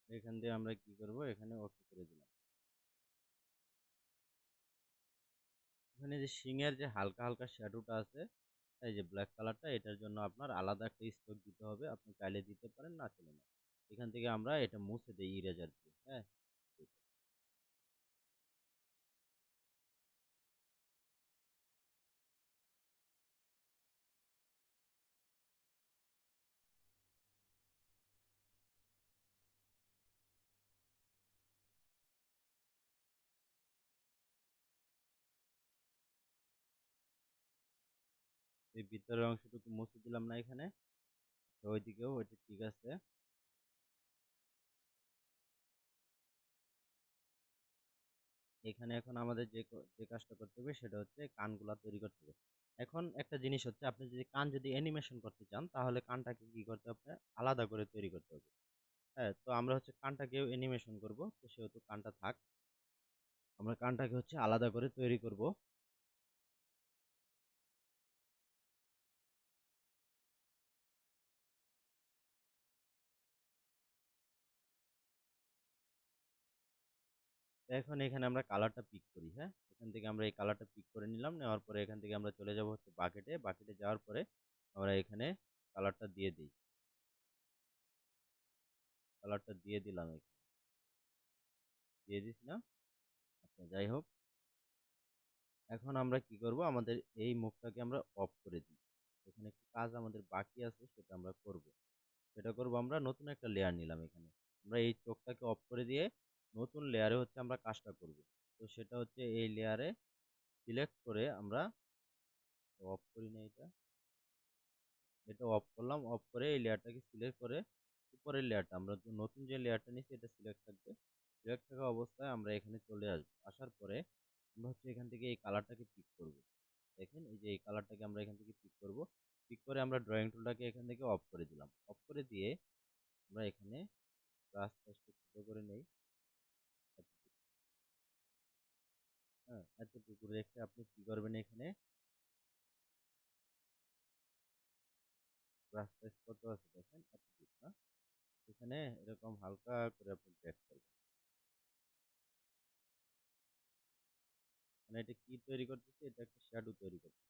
এখান দিয়ে আমরা কি করব? এখানে ওকে করে দিলাম। এখানে যে শিংয়ের যে হালকা হালকা শ্যাডোটা আছে, এই যে ব্ল্যাক কালারটা, এটার জন্য আপনার আলাদা একটা স্ট্রোক দিতে হবে। আপনি চাইলে দিতে পারেন, না চলে না। এখান থেকে আমরা এটা মুছে দেই ইরেজার দিয়ে, হ্যাঁ? এই ভিতরের অংশটুকু মুছে দিলাম না এখানে? তো ওইদিকেও ওইটা ঠিক আছে। এখানে এখন আমাদের যে কাজটা করতে হবে সেটা হচ্ছে কানগুলা তৈরি করতে হবে। এখন একটা জিনিস হচ্ছে, আপনি যদি কান যদি অ্যানিমেশন করতে চান তাহলে কানটাকে কি করতে হবে? আলাদা করে তৈরি করতে হবে। হ্যাঁ, তো আমরা হচ্ছে কানটাকেও অ্যানিমেশন করব। তো সেহেতু কানটা থাক। আমরা কানটাকে হচ্ছে আলাদা করে তৈরি করব। তো এখন এখানে আমরা কালারটা পিক করি, হ্যাঁ? এখান থেকে আমরা এই কালারটা পিক করে নিলাম। নেওয়ার পরে এখান থেকে আমরা চলে যাব হচ্ছে বাকেটে। বাকেটে যাওয়ার পরে আমরা এখানে কালারটা দিয়ে দিই। কালারটা দিয়ে দিলাম এখানে। দিয়ে দিছি না? আচ্ছা, যাই হোক। এখন আমরা কি করব? আমাদের এই মুখটাকে আমরা অফ করে দিই। এখানে একটু কাজ আমাদের বাকি আছে, সেটা আমরা করব। সেটা করব, আমরা নতুন একটা লেয়ার নিলাম এখানে। আমরা এই চোখটাকে অফ করে দিয়ে নতুন লেয়ারে হচ্ছে আমরা কাজটা করব। তো সেটা হচ্ছে এই লেয়ারে সিলেক্ট করে আমরা অফ করি না এটা। এটা অফ করলাম। অফ করে এই লেয়ারটাকে সিলেক্ট করে উপরের লেয়ারটা, আমরা যে নতুন যে লেয়ারটা নিচ্ছি এটা সিলেক্ট থাকবে। সিলেক্ট থাকা অবস্থায় আমরা এখানে চলে আসবো। আসার পরে আমরা হচ্ছে এখান থেকে এই কালারটাকে পিক করব। দেখেন, এই যে এই কালারটাকে আমরা এখান থেকে পিক করব। পিক করে আমরা ড্রয়িং টুলটাকে এখান থেকে অফ করে দিলাম। অফ করে দিয়ে আমরা এখানে ব্রাশ টাশটা ছোট করে নেই। হ্যাঁ, এতটুকু রেখে আপনি কি করবেন? এখানে ব্রাশ টাইজ কত আছে দেখেন, এতটুকু না? এখানে এরকম হালকা করে আপনি ড্র্যাগ করবেন। মানে এটা কি তৈরি করতেছি? এটা একটা শ্যাডো তৈরি করতেছি।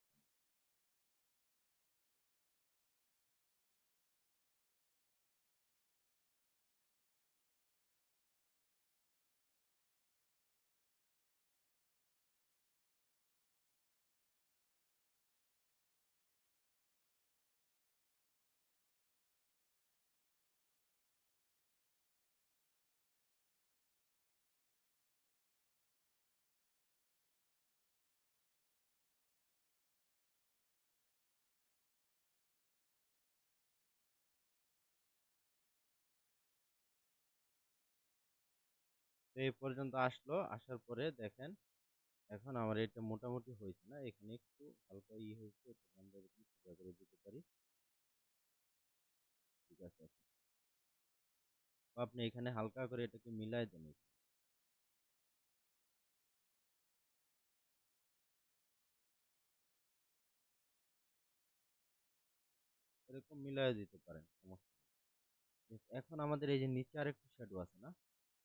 এই পর্যন্ত আসলো, আসার পরে দেখেন এখন আমার এটা মোটামুটি হয়েছে না? এখানে একটু হালকা হয়েছে, এটা আমরা এরকম সোজা করে দিতে পারি। ঠিক আছে। তো আপনি এখানে হালকা করে এটাকে মিলায় দেন। এরকম মিলায় দিতে পারেন, সমস্যা নেই। এখন আমাদের এই যে নিচে আরেকটু শ্যাডো আছে না?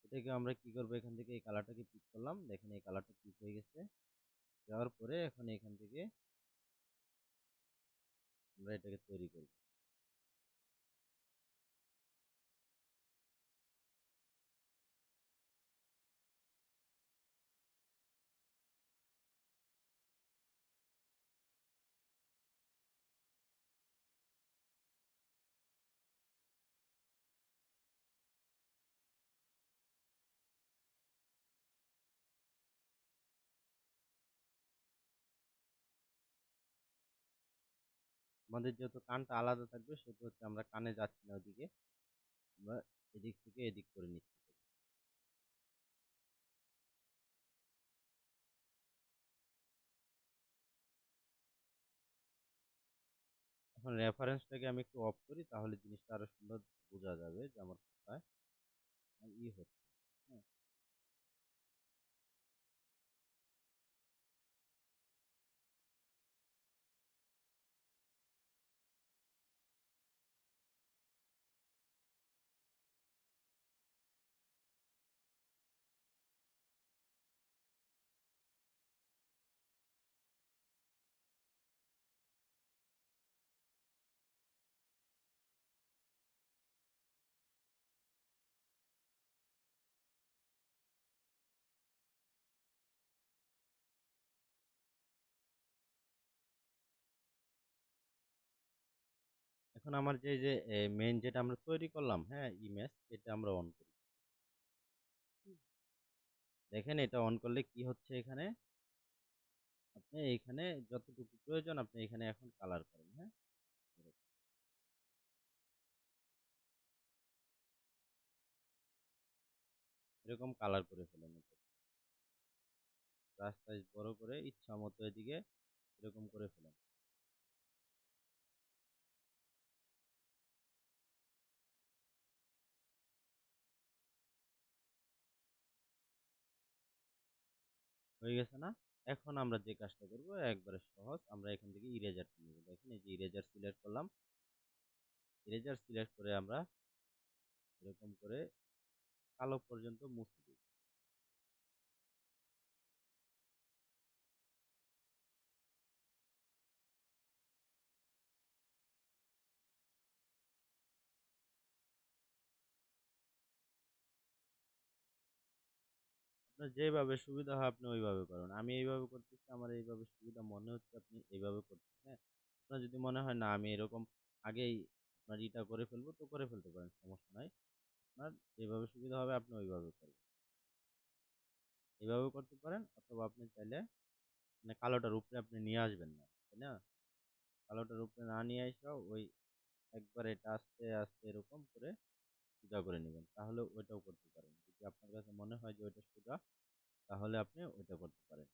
এটাকে আমরা কি করব, এখান থেকে এই কালারটাকে পিক করলাম, দেখেন এই কালারটা পিক হয়ে গেছে। যাওয়ার পরে এখন এখান থেকে আমরা এটাকে তৈরি করব। আমাদের যেহেতু কানটা আলাদা থাকবে, সেহেতু হচ্ছে আমরা কানে যাচ্ছি না ওদিকে, আমরা এদিক থেকে এদিক করে নিচ্ছি। এখন রেফারেন্সটাকে আমি একটু অফ করি, তাহলে জিনিসটা আরো সুন্দর বোঝা যাবে যে আমার কোথায় হচ্ছে। হ্যাঁ, এখন আমার যে মেইন যেটা আমরা তৈরি করলাম, হ্যাঁ, ইমেজ, এটা আমরা অন করি। দেখেন এটা অন করলে কি হচ্ছে, এখানে আপনি এইখানে যতটুকু প্রয়োজন আপনি এখানে এখন কালার করেন। হ্যাঁ, এরকম কালার করে ফেলেন। ব্রাশ সাইজ বড় করে ইচ্ছা মতো এদিকে এরকম করে ফেলেন। হয়ে গেছে না? এখন আমরা যে কাজটা করব একবারে সহজ, আমরা এখান থেকে ইরেজার নেব। দেখেন এই যে ইরেজার সিলেক্ট করলাম, ইরেজার সিলেক্ট করে আমরা এরকম করে কালো পর্যন্ত মুছে দিই। আপনার যেভাবে সুবিধা হয় আপনি ওইভাবে করুন। আমি এইভাবে করতেছি, আমার এইভাবে সুবিধা মনে হচ্ছে, আপনি এইভাবে করতেন। হ্যাঁ, আপনার যদি মনে হয় না আমি এরকম আগেই আপনার ইটা করে ফেলবো, তো করে ফেলতে পারেন, সমস্যা নাই। আপনার যেভাবে সুবিধা হবে আপনি ওইভাবে করবেন। এইভাবে করতে পারেন, অথবা আপনি চাইলে মানে কালোটার উপরে আপনি নিয়ে আসবেন না, তাই না? কালোটার উপরে না নিয়ে আসা ওই একবার এটা আস্তে আস্তে এরকম করে সোজা করে নেবেন, তাহলে ওইটাও করতে পারেন। যদি আপনার কাছে মনে হয় যে ওইটা সোজা, তাহলে আপনি ওইটা করতে পারেন।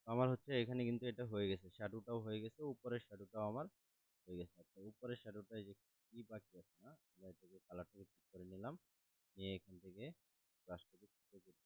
তো আমার হচ্ছে এখানে কিন্তু এটা হয়ে গেছে, শ্যাডোটাও হয়ে গেছে, উপরের শ্যাডোটাও আমার হয়ে গেছে। আচ্ছা, উপরের শ্যাডোটা যে কি বাকি আছে না, আমরা এটাকে কালারটাকে ঠিক করে নিলাম, নিয়ে এখান থেকে ব্রাশটাকে ছোট করে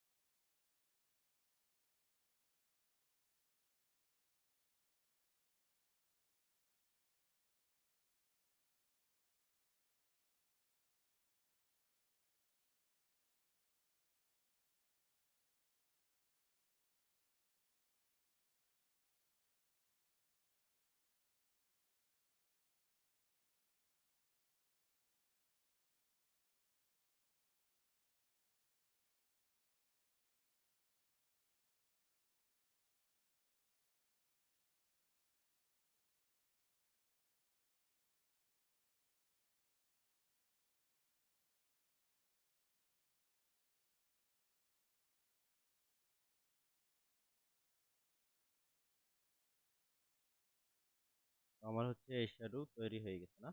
তো আমার হচ্ছে এই শ্যাডো তৈরি হয়ে গেছে না?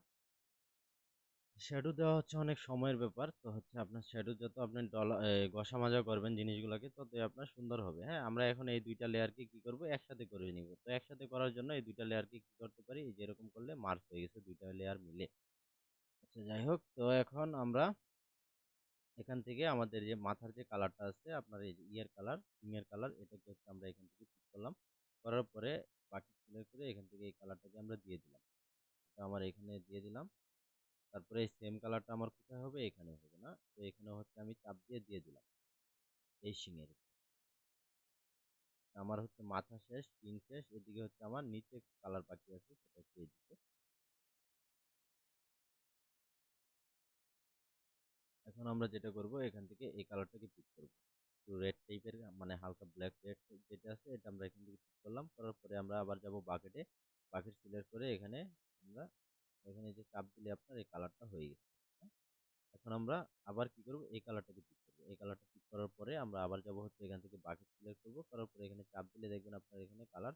শ্যাডো দেওয়া হচ্ছে অনেক সময়ের ব্যাপার। তো হচ্ছে আপনার শ্যাডো যত আপনি ঘষা মাজা করবেন জিনিসগুলাকে ততই আপনার সুন্দর হবে। হ্যাঁ? আমরা এখন এই ২ টা লেয়ারকে কি করব? একসাথে করে নিব। তো একসাথে করার জন্য এই ২ টা লেয়ারকে কি করতে পারি? এই যে এরকম করলে মার্জ হয়ে গেছে ২ টা লেয়ার মিলে। আচ্ছা যাই হোক, তো এখন আমরা এখান থেকে আমাদের যে মাথার যে কালারটা আছে আপনার এই যে ইয়ের কালার, সিং এর কালার এটাকে হচ্ছে আমরা এখান থেকে পিক করলাম। করার পরে বাকি সিলেক্ট করে এখান থেকে এই কালারটাকে আমরা দিয়ে দিলাম। তো আমার এখানে দিয়ে দিলাম। তারপরে এই সেম কালারটা আমার কোথায় হবে? এখানে হবে না? তো এখানে হচ্ছে আমি চাপ দিয়ে দিলাম এই শিং-এর। আমার হচ্ছে মাথা শেষ, শিং শেষ। এদিকে হচ্ছে আমার নিচে কালার বাকি আছে সেটা হচ্ছে এদিকে। এখন আমরা যেটা করব এখান থেকে এই কালারটাকে পিক করব। একটু রেড টাইপের মানে হালকা ব্ল্যাক রেড যেটা আছে এটা আমরা এখান থেকে পিক করলাম। করার পরে আমরা আবার যাব বাকেটে। বাকেট সিলেক্ট করে এখানে আমরা এখানে যে চাপ দিলে আপনার এই কালারটা হয়ে গেছে। হ্যাঁ? এখন আমরা আবার কি করব? এই কালারটাকে পিক করব। এই কালারটা পিক করার পরে আমরা আবার যাব হচ্ছে এখান থেকে বাকেট সিলেক্ট করব। করার পরে এখানে চাপ দিলে দেখবেন আপনার এখানে কালার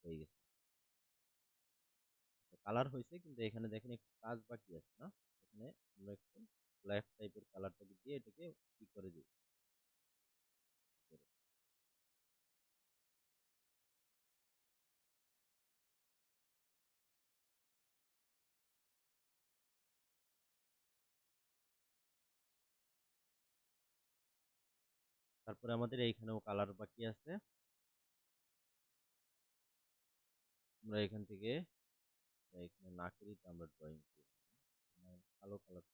হয়ে গেছে। কালার হয়েছে কিন্তু এখানে দেখেন একটু কাজ বাকি আছে না? এখানে আমরা একটু ব্ল্যাক টাইপের কালারটাকে দিয়ে এটাকে কি করে দিই। তারপরে আমাদের এইখানেও কালার বাকি আছে। আমরা এখান থেকে এখানে না করি তো আমরা ড্রয়িং করি। কালো কালার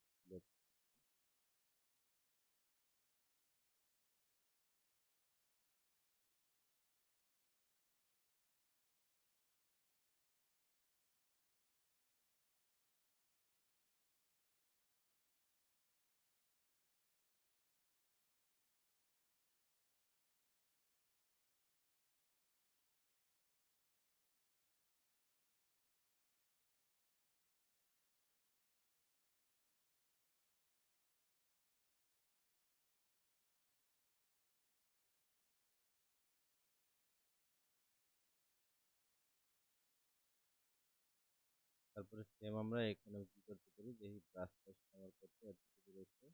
তারপরে সেম আমরা এখানেও কি করতে পারি দেখি ব্রাশ টাশ ব্যবহার করতে এতটুকু রেখে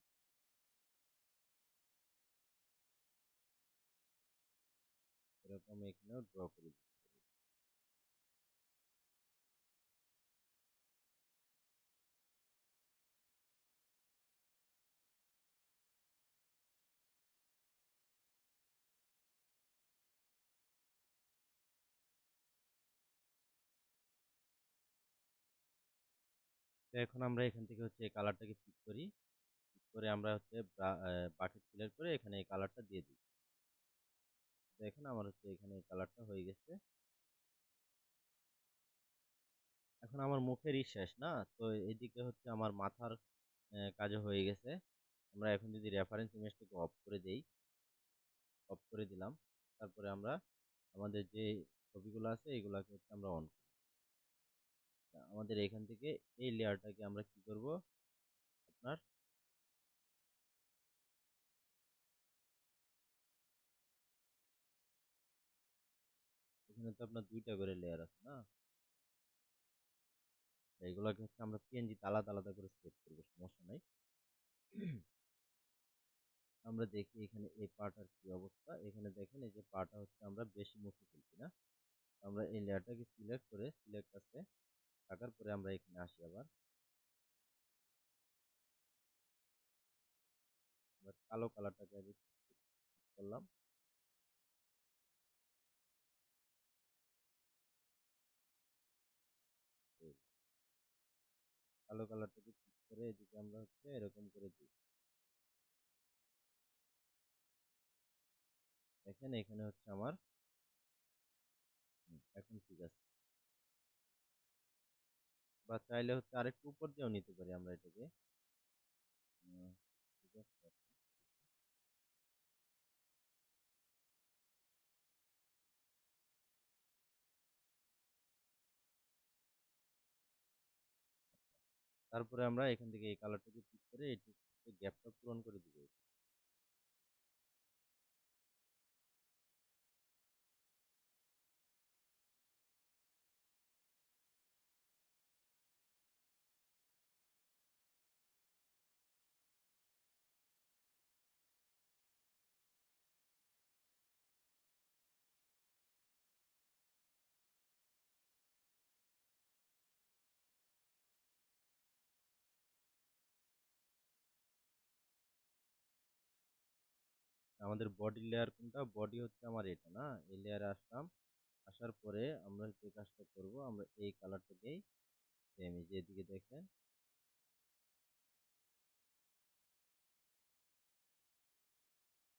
এরকম এখানেও ড্র করে দিই। তো এখন আমরা এখান থেকে হচ্ছে এই কালারটাকে পিক করি। পিক করে আমরা হচ্ছে বাকেট সিলেক্ট করে এখানে এই কালারটা দিয়ে দিই। দেখেন আমার হচ্ছে এখানে এই কালারটা হয়ে গেছে। এখন আমার মুখেরই শেষ না? তো এদিকে হচ্ছে আমার মাথার কাজও হয়ে গেছে। আমরা এখন যদি রেফারেন্স ইমেজটাকে অফ করে দেই, অফ করে দিলাম। তারপরে আমরা আমাদের যে ছবিগুলো আছে এগুলাকে হচ্ছে আমরা অন করি। আমাদের এখান থেকে এই লেয়ারটাকে আমরা কি করব? আপনার এখানে তো আপনার ২ টা করে লেয়ার আছে না? এগুলাকে হচ্ছে আমরা পিএনজি তে আলাদা আলাদা করে সেভ করব, সমস্যা নাই। আমরা দেখি এখানে এই পাটার কি অবস্থা। এখানে দেখেন এই যে পাটা হচ্ছে আমরা বেশি মুছে ফেলছি না? আমরা এই লেয়ারটাকে সিলেক্ট করে সিলেক্ট আছে থাকার পরে আমরা এখানে আসি আবার। আবার কালো কালারটাকে আগে করলাম। এই কালো কালারটাকে ঠিক করে এদিকে আমরা হচ্ছে এরকম করে দিই। দেখেন এখানে হচ্ছে আমার এখন ঠিক আছে। বা চাইলে হচ্ছে আরেকটু উপর দিয়েও নিতে পারি আমরা এটাকে। উম, ঠিক আছে। তারপরে আমরা এখান থেকে এই কালারটাকে পিক করে একটু গ্যাপটা পূরণ করে দিব। আমাদের বডি লেয়ার কোনটা? বডি হচ্ছে আমার এটা না? এই লেয়ারে আসলাম। আসার পরে আমরা যে কাজটা করব, আমরা এই কালারটাকেই সেম এই যে এদিকে দেখেন,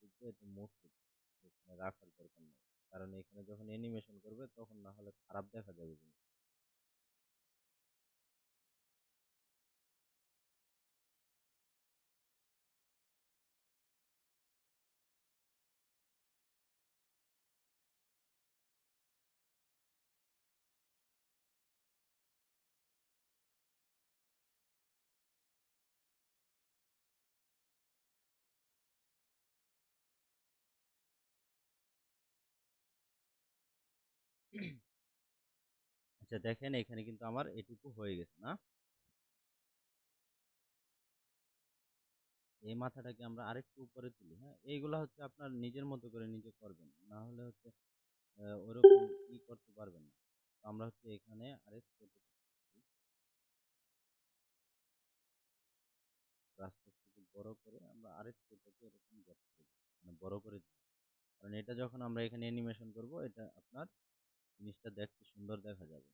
এটা মুভ এখানে রাখার দরকার নেই। কারণ এখানে যখন অ্যানিমেশন করবে তখন না হলে খারাপ দেখা যাবে জিনিস। আচ্ছা দেখেন এখানে কিন্তু আমার এটুকু হয়ে গেছে না? এই মাথাটাকে আমরা আরেকটু উপরে তুলি, হ্যাঁ? এইগুলা হচ্ছে আপনার নিজের মতো করে নিজে করবেন। না হলে হচ্ছে ওরকম করতে পারবেন না। তো আমরা হচ্ছে এখানে আরেকটু রাস্তা থেকে বড় করে আমরা আরেকটু এটাকে এরকম মানে বড় করে দিই। কারণ এটা যখন আমরা এখানে অ্যানিমেশন করব, এটা আপনার জিনিসটা দেখতে সুন্দর দেখা যাবে।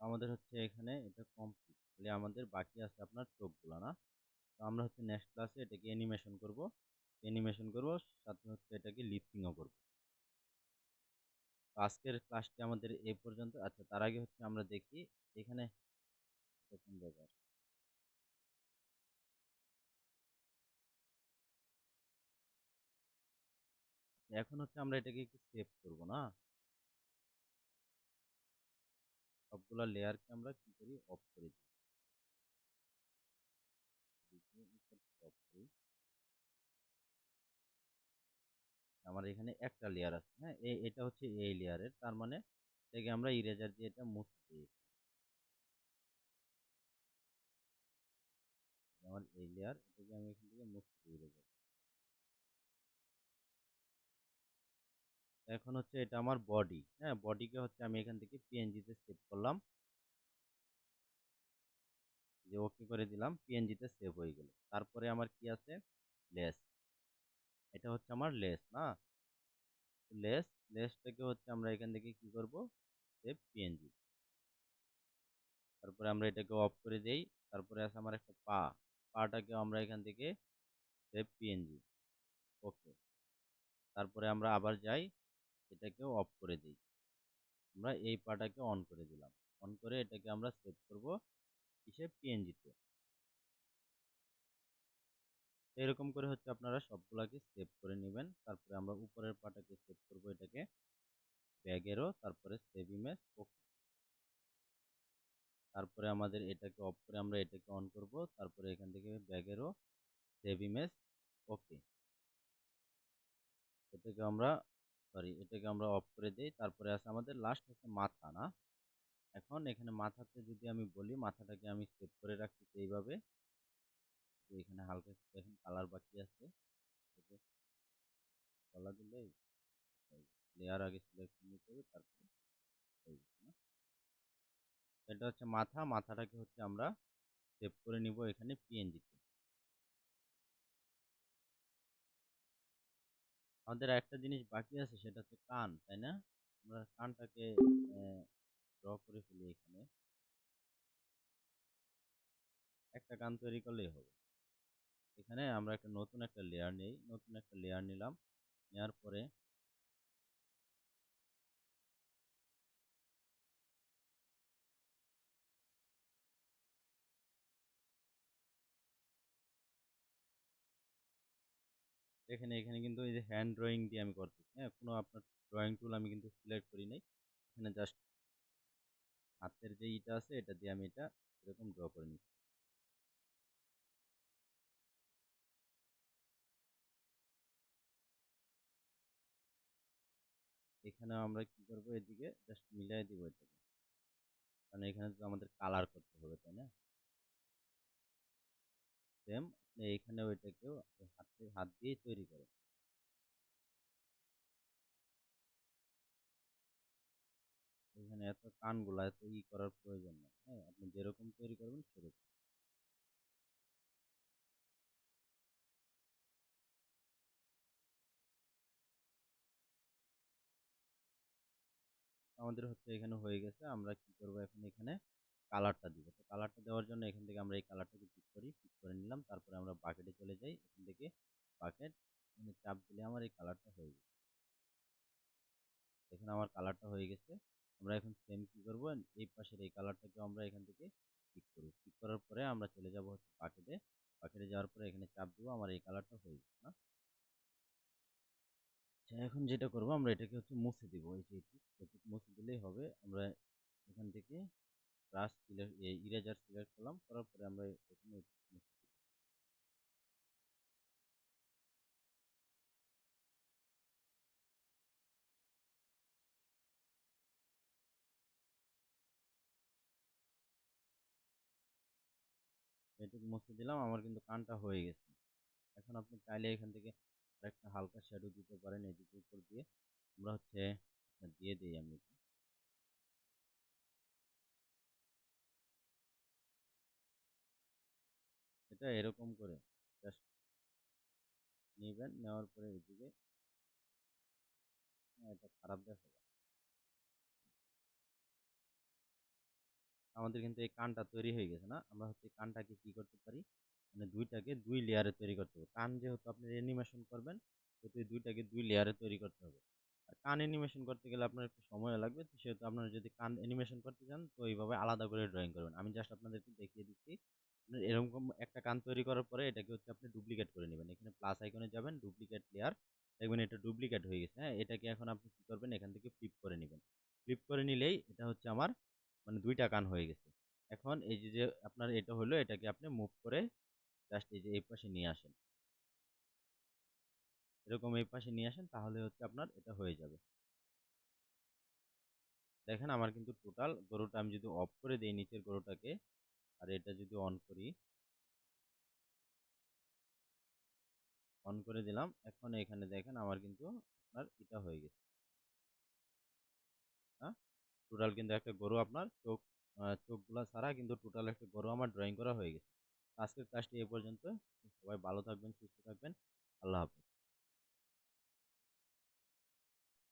আমাদের হচ্ছে এখানে এটা কমপ্লিট, তাহলে আমাদের বাকি আছে আপনার চোখগুলা না? তো আমরা হচ্ছে নেক্সট ক্লাসে এটাকে অ্যানিমেশন করব, সাথে হচ্ছে এটাকে লিপসিংও করব। তো আজকের ক্লাসটি আমাদের এই পর্যন্ত। আচ্ছা তার আগে হচ্ছে আমরা দেখি এখানে কোন জায়গায় এখন হচ্ছে আমরা এটাকে একটু সেভ করব না? সবগুলা লেয়ারকে আমরা কি করি, অফ করে দিই। অফ করি। আমার এখানে একটা লেয়ার আছে, হ্যাঁ? এটা হচ্ছে এই লেয়ারের, তার মানে এটাকে আমরা ইরেজার দিয়ে এটা মুছে দিই। আমার এই লেয়ার, এটাকে আমি এখান থেকে মুছে দিয়ে দেবো। এখন হচ্ছে এটা আমার বডি, হ্যাঁ? বডিকে হচ্ছে আমি এখান থেকে পিএনজি তে সেভ করলাম, যে ওকে করে দিলাম, পিএনজি তে সেভ হয়ে গেল। তারপরে আমার কি আছে? লেস। এটা হচ্ছে আমার লেস না? লেসটাকে হচ্ছে আমরা এখান থেকে কি করব, সেভ পিএনজি। তারপরে আমরা এটাকে অফ করে দেই। তারপরে আছে আমার একটা পাটাকে আমরা এখান থেকে সেভ পিএনজি। ওকে। তারপরে আমরা আবার যাই, এটাকেও অফ করে দিই। আমরা এই পাটাকে অন করে দিলাম। অন করে এটাকে আমরা সেভ করব কিসে? পিএনজিতে। এরকম করে হচ্ছে আপনারা সবগুলাকে সেভ করে নেবেন। তারপরে আমরা উপরের পাটাকে সেভ করব এটাকে ব্যাগেরও, তারপরে সেভ ইমেজ। ওকে। তারপরে আমাদের এটাকে অফ করে আমরা এটাকে অন করব, তারপরে এখান থেকে ব্যাগেরও সেভ ইমেজ। ওকে। এটাকে আমরা অফ করে দেই। তারপরে আছে আমাদের লাস্ট হচ্ছে মাথা না? এখন এখানে মাথাতে যদি আমি বলি, মাথাটাকে আমি সেভ করে রাখছি এইভাবে, যে এখানে হালকা একটু দেখেন কালার বাকি আছে, কলা দিলেই লেয়ার আগে সিলেক্ট করে নিতে হবে, তারপরে হয়ে গেছে না? এটা হচ্ছে মাথা, মাথাটাকে হচ্ছে আমরা সেভ করে নিব এখানে পিএনজিতে। আমাদের একটা জিনিস বাকি আছে, সেটা হচ্ছে কান, তাই না? আমরা কানটাকে ড্র করে ফেলি এখানে। একটা কান তৈরি করলেই হবে। এখানে আমরা একটা নতুন একটা লেয়ার নেই, নতুন একটা লেয়ার নিলাম। নেওয়ার পরে এখানে এখানে কিন্তু এই যে হ্যান্ড ড্রয়িং দিয়ে আমি করতেছি, হ্যাঁ? কোনো আপনার ড্রয়িং টুল আমি কিন্তু সিলেক্ট করি নাই। এখানে জাস্ট হাতের যে ইটা আছে, এটা দিয়ে আমি এটা এরকম ড্র করে নিচ্ছি। এখানে আমরা কি করব, এদিকে জাস্ট মিলাই দিব এটাকে, কারণ এখানে তো আমাদের কালার করতে হবে, তাই না? সেম আপনি এইখানেও এটাকেও হাত দিয়েই তৈরি করেন। এখানে এত কানগুলা এত করার প্রয়োজন নেই। হ্যাঁ? আপনি যেরকম তৈরি করবেন সেরকম। আমাদের হচ্ছে এখানে হয়ে গেছে। আমরা কি করব এখন এখানে কালারটা দিব। তো কালারটা দেওয়ার জন্য এখান থেকে আমরা এই কালারটাকে পিক করি। পিক করে নিলাম। তারপরে আমরা বাকেটে চলে যাই। এখান থেকে বাকেট এখানে চাপ দিলে আমার এই কালারটা হয়ে যাবে। এখানে আমার কালারটা হয়ে গেছে। আমরা এখন সেম কি করব এই পাশের এই কালারটাকে আমরা এখান থেকে পিক করব। পিক করার পরে আমরা চলে যাব হচ্ছে বাকেটে। বাকেটে যাওয়ার পরে এখানে চাপ দিব। আমার এই কালারটা হয়ে যাবে না? আচ্ছা, এখন যেটা করব আমরা এটাকে হচ্ছে মুছে দিব। এই যে এটুকু মুছে দিলেই হবে। আমরা এখান থেকে ব্রাশ ইরেজার সিলেক্ট করলাম। করার পরে আমরা এখানে এটুকু মুছে দিলাম। আমার কিন্তু কানটা হয়ে গেছে। এখন আপনি চাইলে এখান থেকে একটা হালকা শ্যাডো দিতে পারেন এদিকে উপর দিয়ে। আমরা হচ্ছে দিয়ে দিই আমি। এটা এরকম করে জাস্ট নিবেন। নেওয়ার পরে এদিকে এটা খারাপ দেখা যায়। আমাদের কিন্তু এই কানটা তৈরি হয়ে গেছে না? আমরা হচ্ছে এই কানটাকে কি করতে পারি? মানে ২ টাকে ২ লেয়ারে তৈরি করতে হবে। কান যেহেতু আপনি অ্যানিমেশন করবেন, সেহেতু এই ২ টাকে ২ লেয়ারে তৈরি করতে হবে। আর কান অ্যানিমেশন করতে গেলে আপনার একটু সময়ও লাগবে। তো সেহেতু আপনারা যদি কান অ্যানিমেশন করতে চান, তো এইভাবে আলাদা করে ড্রয়িং করবেন। আমি জাস্ট আপনাদেরকে দেখিয়ে দিচ্ছি। আপনার এরকম একটা কান তৈরি করার পরে এটাকে হচ্ছে আপনি ডুপ্লিকেট করে নিবেন। এখানে প্লাস আইকনে যাবেন, ডুপ্লিকেট লেয়ার। দেখবেন এটা ডুপ্লিকেট হয়ে গেছে, হ্যাঁ? এটাকে এখন আপনি কি করবেন? এখান থেকে ফ্লিপ করে নিবেন। ফ্লিপ করে নিলেই এটা হচ্ছে আমার মানে ২ টা কান হয়ে গেছে। এখন এই যে আপনার এটা হলো, এটাকে আপনি মুভ করে জাস্ট এই যে এই পাশে নিয়ে আসেন। এরকম এই পাশে নিয়ে আসেন, তাহলে হচ্ছে আপনার এটা হয়ে যাবে। দেখেন আমার কিন্তু টোটাল গরুটা আমি যদি অফ করে দেই নিচের গরুটাকে, আর এটা যদি অন করি, অন করে দিলাম। এখন এখানে দেখেন আমার কিন্তু আপনার এটা হয়ে গেছে। হ্যাঁ? টোটাল কিন্তু একটা গরু আপনার চোখগুলা ছাড়া কিন্তু টোটাল একটা গরু আমার ড্রয়িং করা হয়ে গেছে। আজকের ক্লাসটি এ পর্যন্ত। সবাই ভালো থাকবেন, সুস্থ থাকবেন। আল্লাহ হাফেজ।